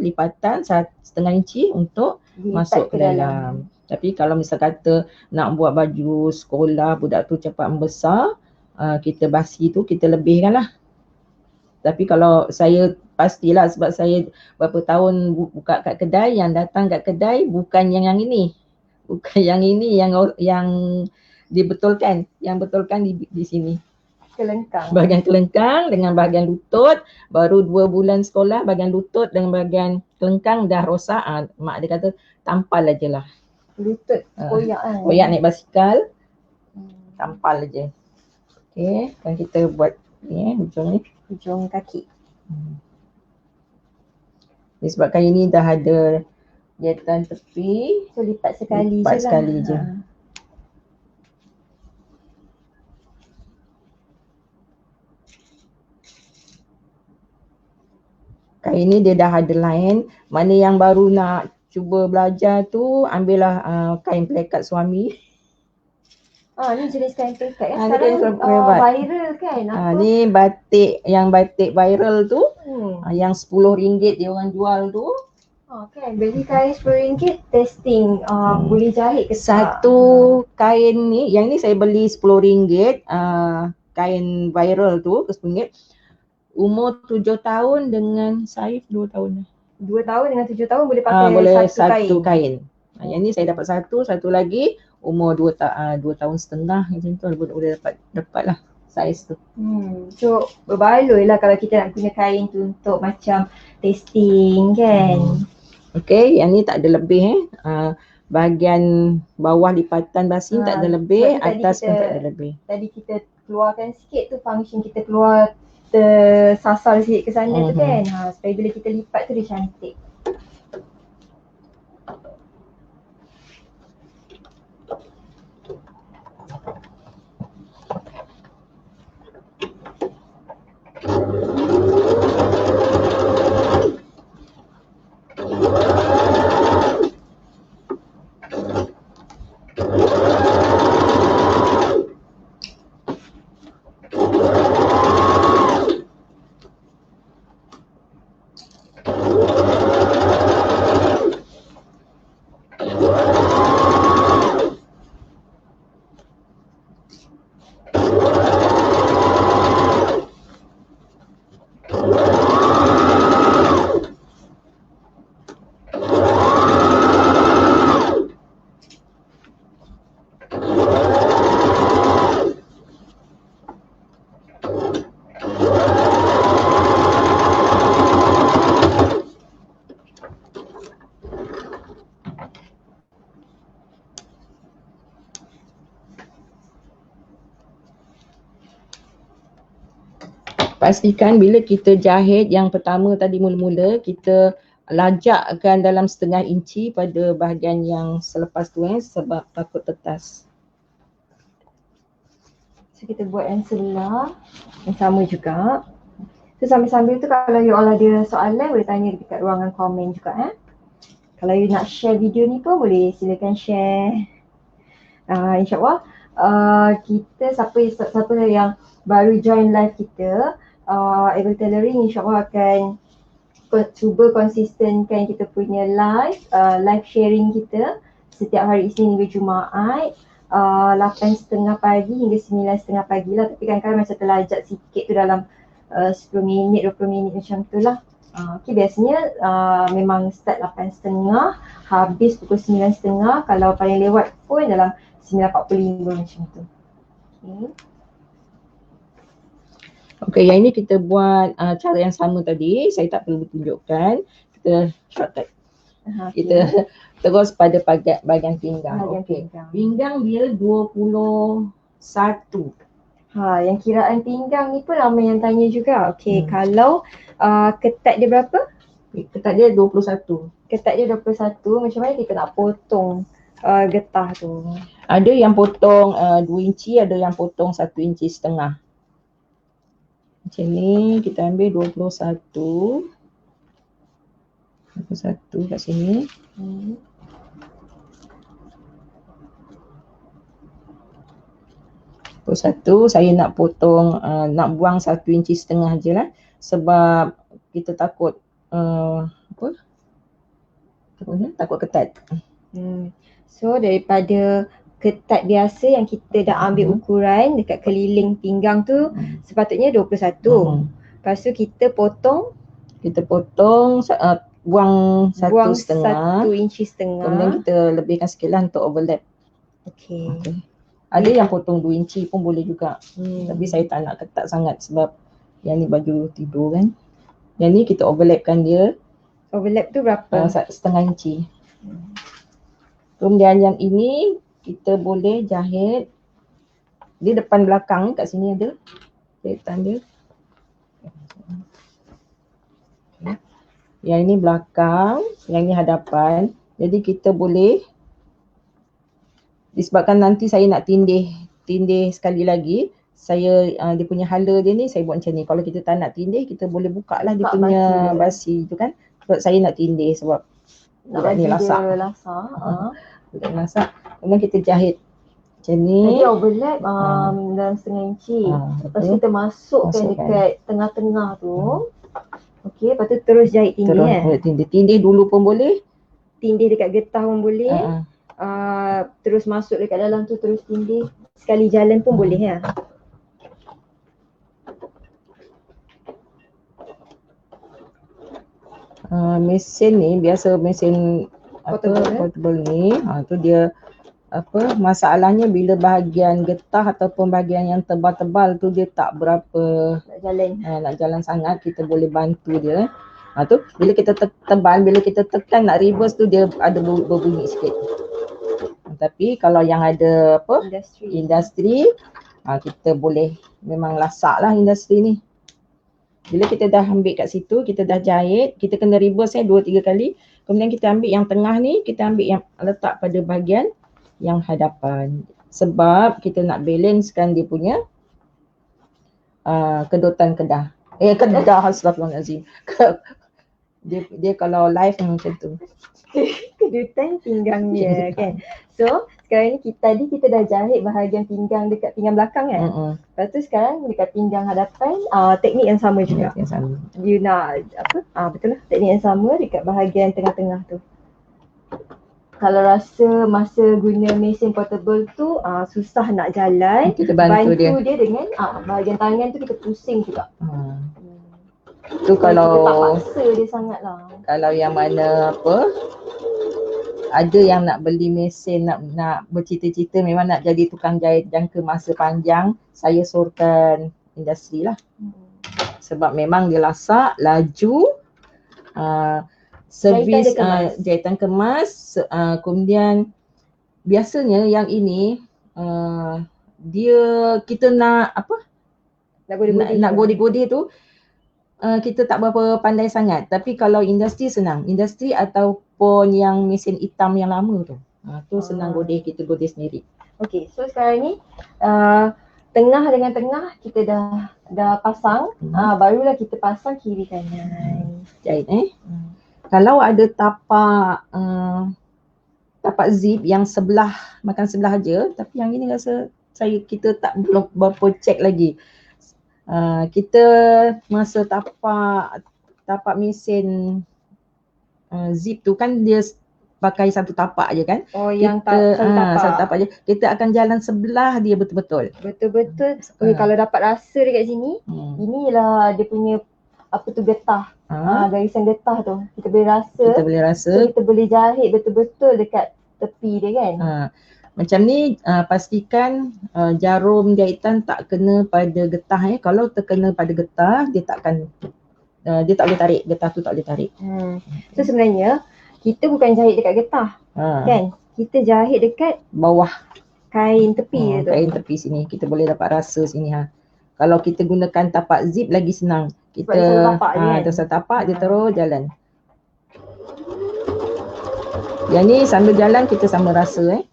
lipatan, 1.5 inci untuk masuk ke dalam. Tapi kalau misal kata nak buat baju sekolah, budak tu cepat membesar, kita basi tu kita lebihkan lah. Tapi kalau saya pastilah, sebab saya berapa tahun buka kat kedai, yang datang kat kedai bukan yang ini. Bukan yang ini yang dibetulkan. Yang betulkan di sini. Kelengkang. Bahagian kelengkang dengan bahagian lutut. Baru 2 bulan sekolah, bahagian lutut dengan bahagian kelengkang dah rosak. Mak dia kata tampal aje lah. Lutut koyak kan. Koyak naik basikal, Hmm. tampal je. Okey, kan kita buat ni hujung ni. Hujung kaki. Disebabkan ini dah ada jahatan tepi, So lipat sekali lipat je lah. sekali je. Kain ni dia dah ada line. Mana yang baru nak cuba belajar tu, ambillah kain pelekat suami. Ni jenis kain pelekat Ni sekarang kain pelekat. viral kan. Ni batik, yang batik viral tu, yang RM10 dia orang jual tu. Kan, beli kain RM10 testing boleh jahit ke tak? Satu kain ni, yang ni saya beli RM10, kain viral tu ke RM10. Umur 7 tahun dengan Saif 2 tahun. 2 tahun dengan 7 tahun boleh pakai boleh satu kain. Yang ni saya dapat satu lagi umur 2 tahun setengah macam tu boleh dapat lah saiz tu. So berbaloi lah kalau kita nak guna kain tu untuk macam testing kan. Okey, yang ni tak ada lebih bahagian bawah lipatan basin tak ada lebih, atas pun tak ada lebih. Tadi kita keluarkan sikit tu function kita keluar tersasar sikit ke sana tu kan. Supaya bila kita lipat tu dia cantik. Pastikan bila kita jahit yang pertama tadi mula-mula kita lajakkan dalam setengah inci pada bahagian yang selepas tu sebab takut tetas. So kita buat yang sebelah yang sama juga. So sambil-sambil tu kalau you all ada soalan boleh tanya dekat ruangan komen juga Kalau you nak share video ni pun boleh silakan share. InsyaAllah kita siapa yang baru join live kita, Able Tailoring insyaAllah akan cuba konsistenkan kita punya live sharing kita setiap hari Isnin hingga Jumaat 8.30 pagi hingga 9.30 pagi lah. Tapi kadang-kadang macam terlajak sikit tu dalam 10 minit, 20 minit macam tu lah. Biasanya memang start 8.30, habis pukul 9.30, kalau paling lewat pun dalam 9.45 macam tu. Okey, yang ini kita buat cara yang sama tadi, saya tak perlu tunjukkan. Kita shortcut. Kita terus pada bahagian pinggang. Pinggang dia 21. Yang kiraan pinggang ni pun ramai yang tanya juga. Kalau ketat dia berapa? Ketat dia 21. Ketat dia 21, macam mana kita nak potong getah tu? Ada yang potong 2 inci, ada yang potong 1,5 inci. Macam ni kita ambil 21 kat sini. Saya nak potong, nak buang 1,5 inci je lah. Sebab kita takut takut ketat. So daripada ketat biasa yang kita dah ambil ukuran dekat keliling pinggang tu sepatutnya 21. Lepas tu kita potong buang 1,5 inci. Kemudian kita lebihkan sikit lah untuk overlap. Okey. Ada yang potong 2 inci pun boleh juga. Tapi saya tak nak ketat sangat sebab yang ni baju tidur kan. Yang ni kita overlapkan dia. Overlap tu berapa? 1,5 inci. Kemudian yang ini kita boleh jahit di depan belakang kat sini ada jahitan dia. Yang ini belakang, yang ini hadapan. Jadi kita boleh, disebabkan nanti saya nak tindih sekali lagi, saya dia punya hala dia ni saya buat macam ni. Kalau kita tak nak tindih, kita boleh buka lah dia Buka punya basi basi tu kan. Sebab saya nak tindih sebab nak budak ni bagi lasak. dia lasak. Budak lasak. Kemudian kita jahit macam ni. Tadi overlap dalam setengah inci. Lepas tu kita masukkan dekat tengah-tengah tu. Okey, lepas tu terus jahit tindih Tindih dulu pun boleh. Tindih dekat getah pun boleh. Terus masuk dekat dalam tu terus tindih. Sekali jalan pun boleh ya. Mesin ni biasa mesin portable ni, tu dia masalahnya bila bahagian getah ataupun bahagian yang tebal-tebal tu dia tak berapa nak jalan sangat, kita boleh bantu dia. Tu bila kita tebal, bila kita tekan nak reverse tu dia ada berbunyi sikit. Tapi kalau yang ada industri kita boleh memang lasak lah industri ni. Bila kita dah ambil kat situ, kita dah jahit, kita kena reverse 2-3 kali. Kemudian kita ambil yang tengah ni, kita ambil yang letak pada bahagian yang hadapan. Sebab kita nak balancekan dia punya kedutan kedah. Astagfirullahaladzim. Dia kalau live macam tu. Kedutan pinggang dia kan. So sekarang ni tadi kita dah jahit bahagian pinggang dekat pinggang belakang kan. Lepas tu sekarang dekat pinggang hadapan teknik yang sama juga. Yang sama. You nak betul lah, teknik yang sama dekat bahagian tengah-tengah tu. Kalau rasa masa guna mesin portable tu susah nak jalan, kita bantu dia dengan bahagian tangan tu kita pusing juga. Tu kalau kita tak paksa dia sangat lah. Kalau yang mana ada yang nak beli mesin, nak bercita-cita memang nak jadi tukang jahit jangka masa panjang, saya sorkan industri lah. Sebab memang dia lasak, laju, servis jahitan kemas, kemudian biasanya yang ini dia kita nak nak godeh-godeh tu kita tak berapa pandai sangat. Tapi kalau industri senang. Industri ataupun yang mesin hitam yang lama tu. Tu senang godeh, kita godeh sendiri. Okey, so sekarang ni tengah dengan tengah kita dah pasang. Barulah kita pasang kiri kanan. Jahit Kalau ada tapak zip yang makan sebelah aja, tapi yang ini rasa kita belum berapa check lagi. Kita masa tapak mesin zip tu kan dia pakai satu tapak je kan. Satu tapak je. Kita akan jalan sebelah dia betul-betul. Betul-betul. Kalau dapat rasa dekat sini, inilah dia punya getah. Garisan getah tu. Kita boleh rasa. So, kita boleh jahit betul-betul dekat tepi dia kan. Macam ni pastikan jarum jahitan tak kena pada getah. Kalau terkena pada getah, dia tak boleh tarik. Getah tu tak boleh tarik. So sebenarnya kita bukan jahit dekat getah. Kan? Kita jahit dekat bawah kain tepi tu. Kain tepi sini. Kita boleh dapat rasa sini. Kalau kita gunakan tapak zip lagi senang. Kita satu tapak dia terus jalan. Yang ni sambil jalan kita sama rasa.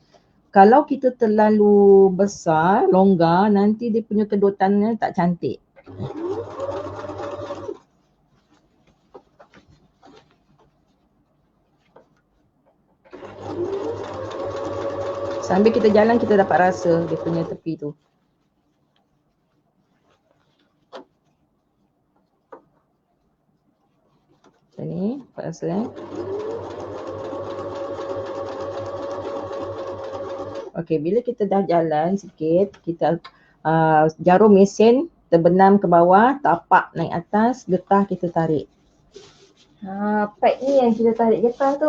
Kalau kita terlalu besar, longgar, nanti dia punya kedutannya tak cantik. Sambil kita jalan kita dapat rasa dia punya tepi tu. Macam ni, dapat rasa Okey, bila kita dah jalan sikit, kita jarum mesin terbenam ke bawah, tapak naik atas, getah kita tarik. Part ni yang kita tarik getah tu.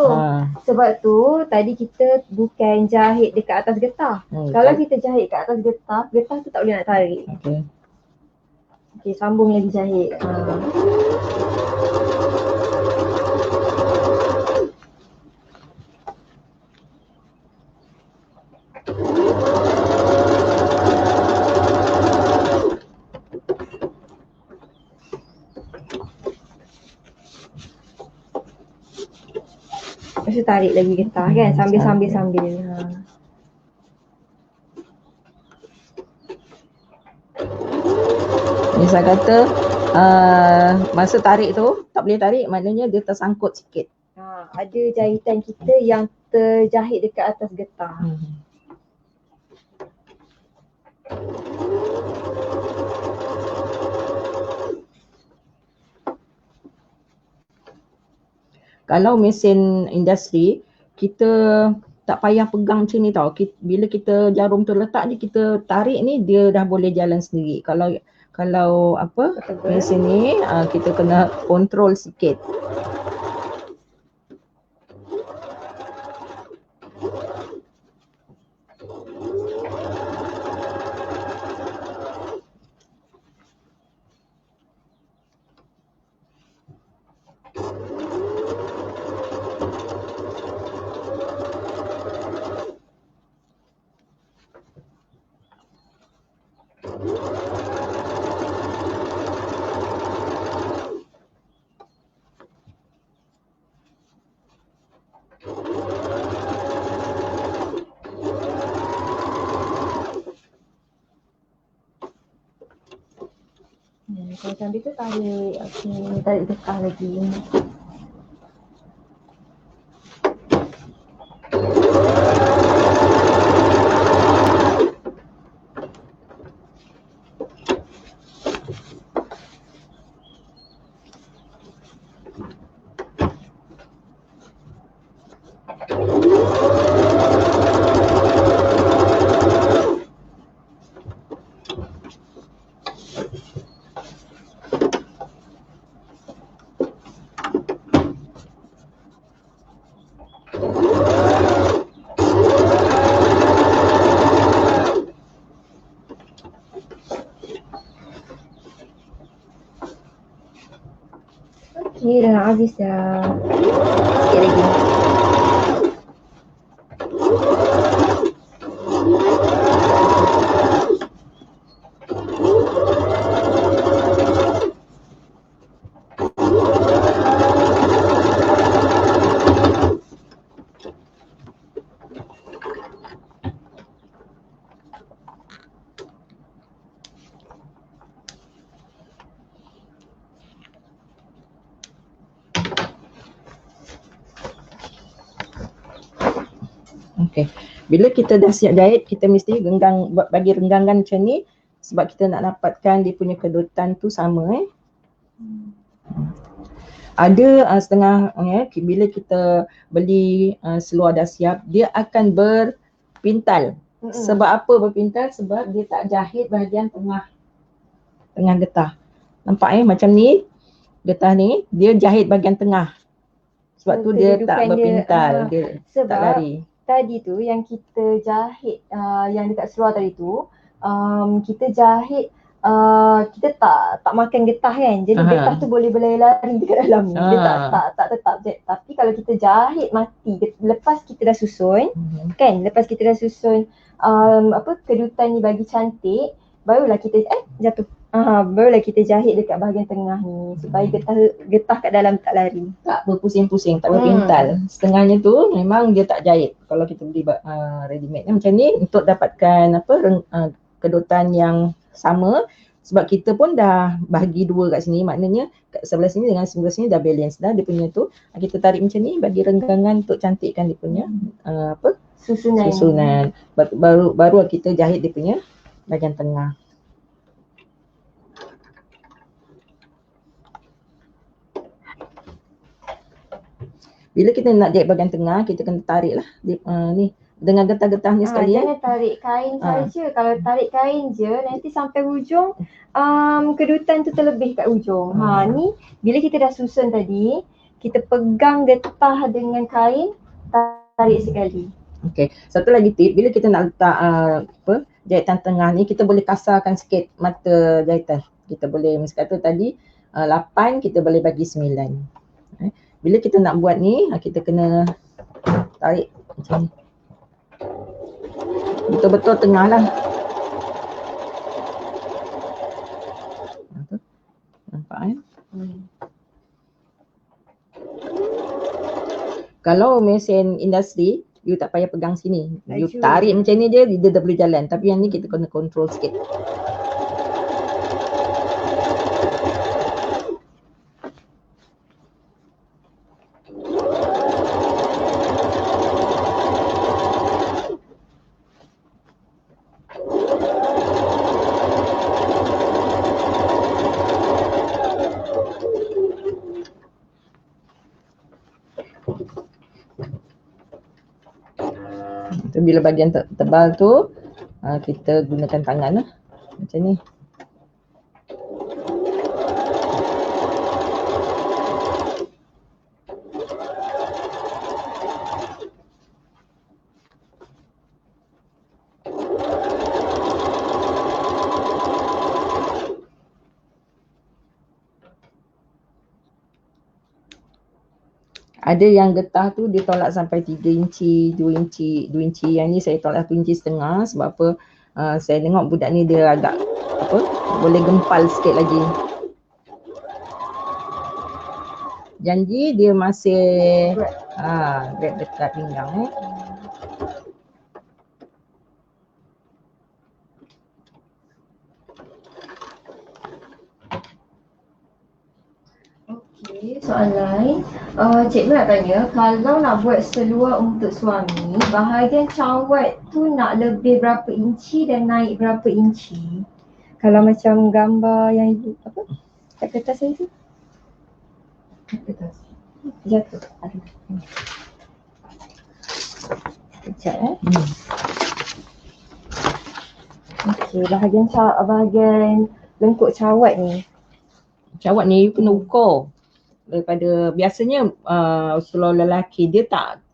Sebab tu tadi kita bukan jahit dekat atas getah. Kalau kita jahit kat atas getah tu tak boleh nak tarik. Okey, sambung lagi jahit. Lepas tu tarik lagi getah kan, sambil-sambil. Ni saya kata masa tarik tu tak boleh tarik, maknanya dia tersangkut sikit. Ada jahitan kita yang terjahit dekat atas getah. Kalau mesin industri, kita tak payah pegang macam ni tau. Bila kita jarum tu letak je, kita tarik ni, dia dah boleh jalan sendiri. Kalau apa mesin ni kita kena kontrol sikit. Kalau sambil tu tarik getah lagi. Okey, dah nak habis dah. Sikit lagi. Okey. Bila kita dah siap jahit, kita mesti bagi renggangkan macam ni sebab kita nak dapatkan dia punya kedutan tu sama. Ada setengah bila kita beli seluar dah siap, dia akan berpintal. Sebab apa berpintal? Sebab dia tak jahit bahagian tengah getah. Nampak macam ni, getah ni dia jahit bahagian tengah. Sebab tu dia tak berpintal, dia tak lari. Tadi tu yang kita jahit yang dekat seluar tadi tu, kita jahit kita tak makan getah kan. Jadi getah tu boleh berlari dekat dalam ni. Dia tak tetap. Tapi kalau kita jahit mati lepas kita dah susun kan, lepas kita dah susun kedutan ni bagi cantik, barulah kita jatuh. Barulah kita jahit dekat bahagian tengah ni supaya getah kat dalam tak lari. Tak berpusing-pusing, tak berpintal. Setengahnya tu memang dia tak jahit. Kalau kita beli ready made macam ni untuk dapatkan kedutan yang sama, sebab kita pun dah bahagi dua kat sini, maknanya kat sebelah sini dengan sebelah sini dah balance dah dia punya tu. Kita tarik macam ni bagi renggangan untuk cantikkan dia punya susunan. Baru kita jahit dia punya bahagian tengah. Bila kita nak jahit bahagian tengah, kita kena tarik lah ni dengan getah-getahnya sekali. Jangan tarik kain saja. Kalau tarik kain je nanti sampai hujung kedutan tu terlebih kat hujung. Ni bila kita dah susun tadi, kita pegang getah dengan kain, tarik sekali. Okey, satu lagi tip, bila kita nak letak jahitan tengah ni, kita boleh kasarkan sikit mata jahitan. Kita boleh, misalnya kata tadi 8, kita boleh bagi 9. Bila kita nak buat ni, kita kena tarik macam ni. Betul-betul tengah lah. Nampak kan? Kalau mesin industri, you tak payah pegang sini. You Laju. tarik macam ni je, dia dah boleh jalan. Tapi yang ni kita kena control sikit. So, bila bahagian tebal tu, kita gunakan tangan lah. Macam ni. Ada yang getah tu dia tolak sampai 3 inci, 2 inci, 2 inci. Yang ni saya tolak 1,5 inci. Sebab apa? Saya tengok budak ni dia agak apa? Boleh gempal sikit lagi. Janji dia masih grab dekat pinggang. Okey, soalan. Cikgu nak tanya, kalau nak buat seluar untuk suami, bahagian cawat tu nak lebih berapa inci dan naik berapa inci? Kalau macam gambar yang ibu apa? Kat kertas saya tu. Kertas. Jatuh. Aduh. Sekejap Okey, bahagian lengkuk cawat ni. Cawat ni you kena ukur. Daripada biasanya seluar lelaki dia tak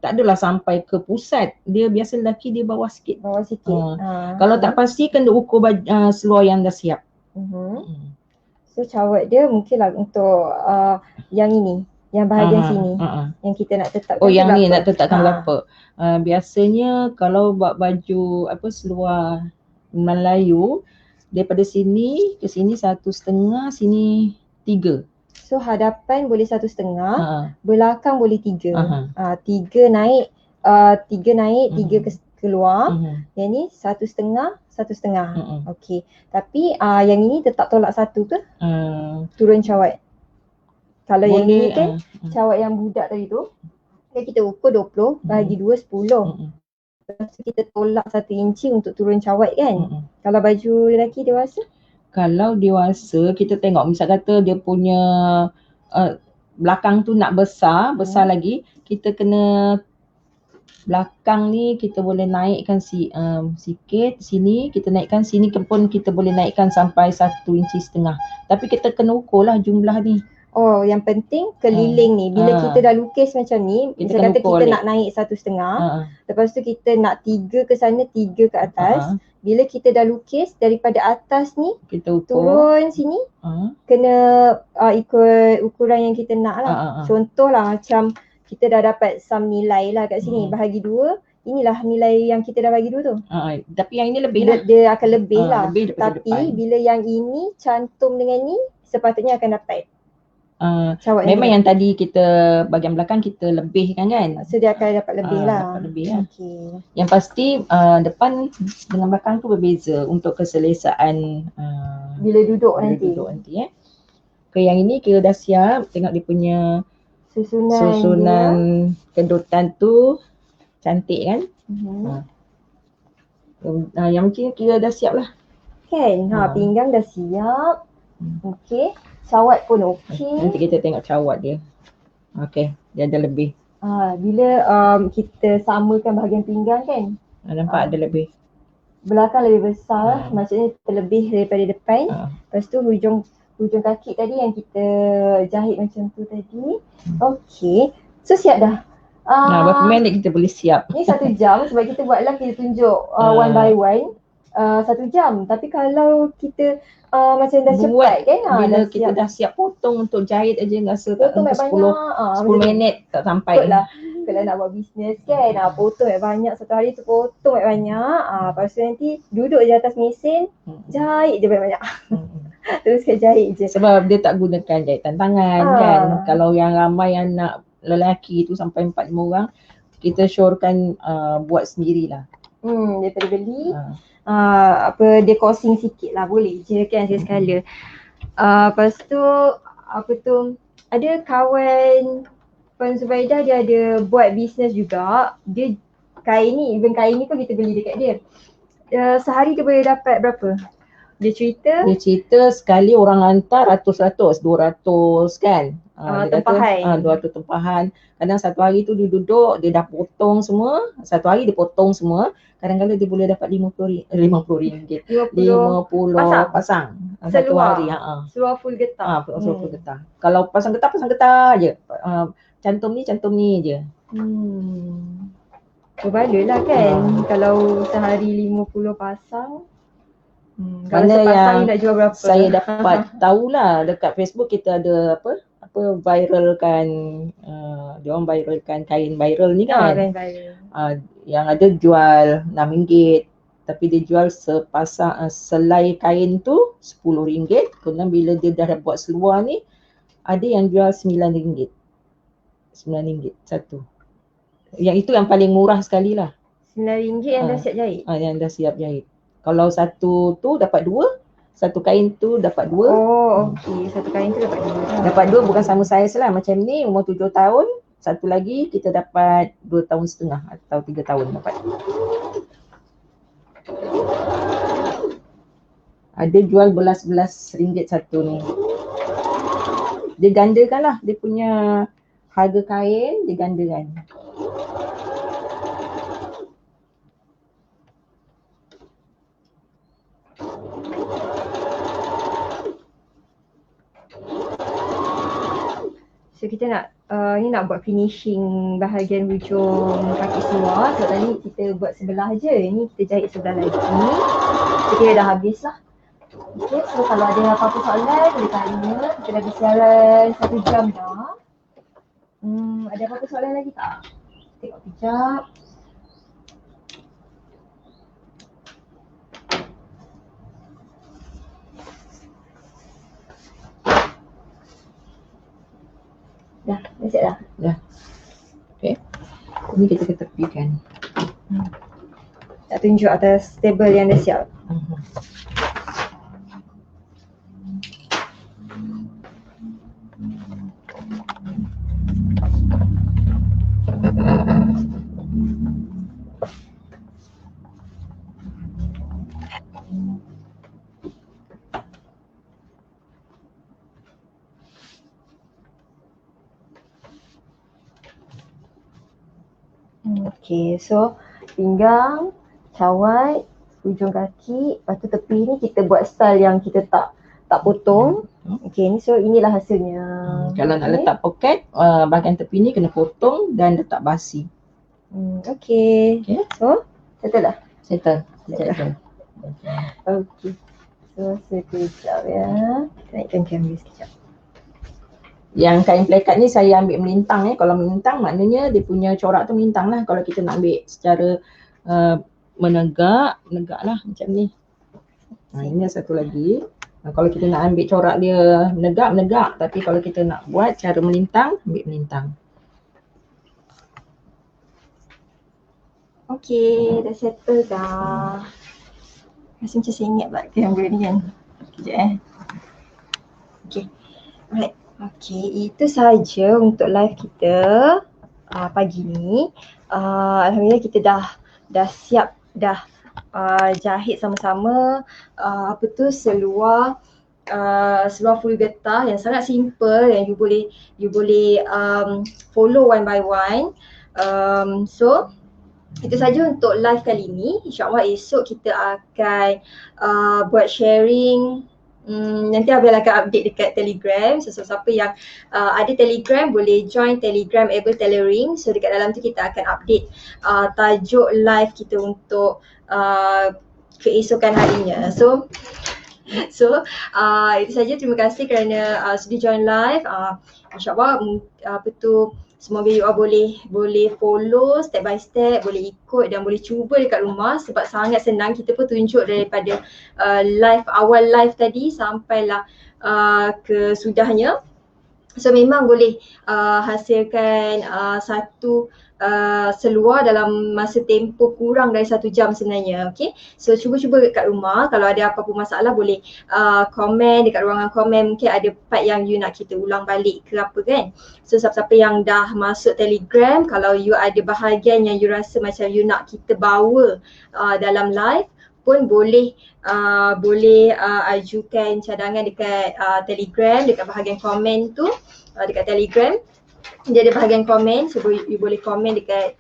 adalah sampai ke pusat. Dia biasa lelaki dia bawah sikit. Bawah sikit. Kalau tak pasti kena ukur seluar yang dah siap. So cawat dia mungkinlah untuk yang ini, yang bahagian sini. Yang kita nak tetapkan. Oh, yang ni nak tetapkan berapa. Biasanya kalau buat baju seluar Melayu, daripada sini ke sini 1,5, sini 3. So hadapan boleh 1,5, belakang boleh 3. 3 naik, 3 keluar. Yang ni 1,5, 1,5. Okey. Tapi yang ini tetap tolak 1 ke? Turun cawat. Kalau boleh, yang ini kan cawat yang budak tadi tu, kita ukur 20, bagi 2, 10. Lepas tu kita tolak 1 inci untuk turun cawat kan. Kalau baju lelaki dewasa? Kalau dewasa kita tengok misal kata dia punya belakang tu nak besar lagi, kita kena belakang ni kita boleh naikkan sikit, sini kita naikkan, sini pun kita boleh naikkan sampai 1,5 inci. Tapi kita kena ukur lah jumlah ni. Oh, yang penting keliling ni. Bila kita dah lukis macam ni, misal kata kita nak naik 1,5, lepas tu kita nak 3 ke sana, 3 ke atas. Bila kita dah lukis daripada atas ni, kita ukur, turun sini, kena ikut ukuran yang kita nak lah. Contoh lah macam kita dah dapat some nilai lah kat sini, bahagi 2. Inilah nilai yang kita dah bagi dulu tu. Tapi yang ini lebih lah. Dia akan lebih lah. Lebih tapi depan. Bila yang ini cantum dengan ni, sepatutnya akan dapat. Memang yang tadi kita bahagian belakang kita lebihkan kan. So dia akan dapat lebih lah. Dapat lebih lah. Okay. Yang pasti depan dengan belakang tu berbeza untuk keselesaan bila duduk nanti. Okay, yang ini kira dah siap. Tengok dia punya susunan kedutan tu cantik kan. Yang macam ni kira dah siap lah. Kan, pinggang dah siap. Okay. Cawat pun okey. Nanti kita tengok cawat dia. Okey, dia ada lebih. Bila kita samakan bahagian pinggang kan. Nampak ada lebih. Belakang lebih besar, maksudnya terlebih daripada depan. Lepas tu hujung kaki tadi yang kita jahit macam tu tadi. Okey. So siap dah. Berapa minit kita boleh siap? Ni 1 jam sebab kita buat live kita tunjuk one by one. 1 jam. Tapi kalau kita macam dah cepat kan, bila dah kita dah siap potong untuk jahit aja rasa tak sampai 10 minit tak sampai. Lah. Kalau nak buat bisnes kan, potong banyak satu hari tu, potong banyak. Lepas tu nanti duduk je atas mesin, jahit je banyak-banyak. Terus jahit je. Sebab dia tak gunakan jahitan tangan kan. Kalau yang ramai yang nak lelaki tu sampai 4-5 orang, kita syorkan buat sendirilah. Daripada beli apa decorsing sikit lah, boleh je kan sekali. Lepas tu apa tu, ada kawan Puan Zubaidah, dia ada buat bisnes juga. Dia kain ni, even kain ni pun kita beli dekat dia. Sehari dia boleh dapat berapa? Dia cerita sekali orang hantar ratus-ratus, 200 kan. Tempahan. 200 tempahan. Kadang satu hari tu dia duduk, dia dah potong semua. Satu hari dia potong semua. Kadang-kadang dia boleh dapat RM50. 50 pasang. Satu hari. Seluar full getah. Full getah. Kalau pasang getah je. Cantum ni je. Berbaloi lah kan. Kalau sehari 50 pasang. Kalau Mana sepasang yang nak jual berapa? Saya dapat tahulah dekat Facebook kita ada apa viralkan, dia orang viralkan kain viral ni kan. Kain viral. Yang ada jual RM6, tapi dia jual sepasang selai kain tu RM10. Kemudian bila dia dah buat seluar ni, ada yang jual RM9. RM9 satu. Yang itu yang paling murah sekali lah. RM9 yang dah siap jahit? Yang dah siap jahit. Kalau satu tu dapat 2, satu kain tu dapat 2. Okey. Satu kain tu dapat 2. Dapat 2 bukan sama saiz lah. Macam ni umur 7 tahun. Satu lagi kita dapat 2 tahun setengah atau 3 tahun dapat. Ada jual belas-belas ringgit satu ni. Dia gandakan lah. Dia punya harga kain dia gandakan. So kita nak ni nak buat finishing bahagian hujung kaki seluar. So tadi kita buat sebelah je, ni kita jahit sebelah lagi. So kita dah habis lah. Okay, so kalau ada apa-apa soalan boleh tanya. Kita dah bersiaran 1 jam dah. Ada apa-apa soalan lagi tak? Tengok kejap. Dah siap dah? Dah. Okay. Ini kita ketepikan. Tak tunjuk atas table yang dah siap. Okay, so pinggang, cawat, hujung kaki, lepas tu tepi ni kita buat style yang kita tak potong. Okay, ni so inilah hasilnya. Kalau nak letak poket, bahagian tepi ni kena potong dan letak basi. Okay. So, settle dah? Settle. Okay. So, sekejap ya. Kita naikkan kamera sekejap. Yang kain plekat ni saya ambil melintang Kalau melintang maknanya dia punya corak tu melintang lah. Kalau kita nak ambil secara menegak lah macam ni. Ini satu lagi. Kalau kita nak ambil corak dia menegak. Tapi kalau kita nak buat cara melintang, ambil melintang. Okay, dah settle dah. Rasa macam saya ingat pula kamera ni kan. Sekejap Okay, alright. Okay, itu sahaja untuk live kita pagi ni. Alhamdulillah kita dah siap jahit sama-sama seluar full getah yang sangat simple yang you boleh follow one by one. So itu saja untuk live kali ini. InsyaAllah esok kita akan buat sharing. Nanti Abel akan update dekat Telegram. So siapa yang ada Telegram boleh join Telegram Able Tailoring. So dekat dalam tu kita akan update tajuk live kita untuk keesokan harinya. So itu saja. Terima kasih kerana sudi join live. InsyaAllah semoga you all boleh follow step by step, boleh ikut dan boleh cuba dekat rumah sebab sangat senang. Kita pun tunjuk daripada awal live tadi sampailah ke sudahnya. So memang boleh hasilkan satu seluar dalam masa tempoh kurang dari 1 jam sebenarnya. Okay, so cuba-cuba kat rumah, kalau ada apa-apa masalah boleh komen dekat ruangan komen, mungkin ada part yang you nak kita ulang balik ke apa kan. So siapa-siapa yang dah masuk Telegram, kalau you ada bahagian yang you rasa macam you nak kita bawa dalam live pun boleh ajukan cadangan dekat Telegram, dekat bahagian komen tu, dekat Telegram. Dia ada bahagian komen, so you boleh komen dekat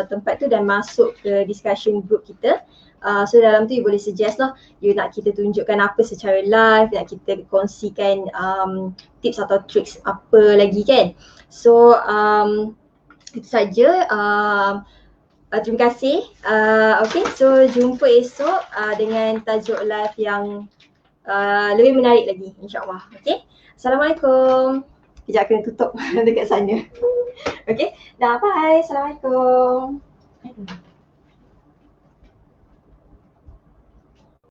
tempat tu dan masuk ke discussion group kita. So dalam tu you boleh suggest lah, you nak kita tunjukkan apa secara live, nak kita kongsikan tips atau tricks apa lagi kan. So itu saja. Terima kasih. Okay, so jumpa esok dengan tajuk live yang lebih menarik lagi, insyaAllah. Okay, Assalamualaikum. Kejap kena tutup dekat sana. Okay, dah bye. Assalamualaikum.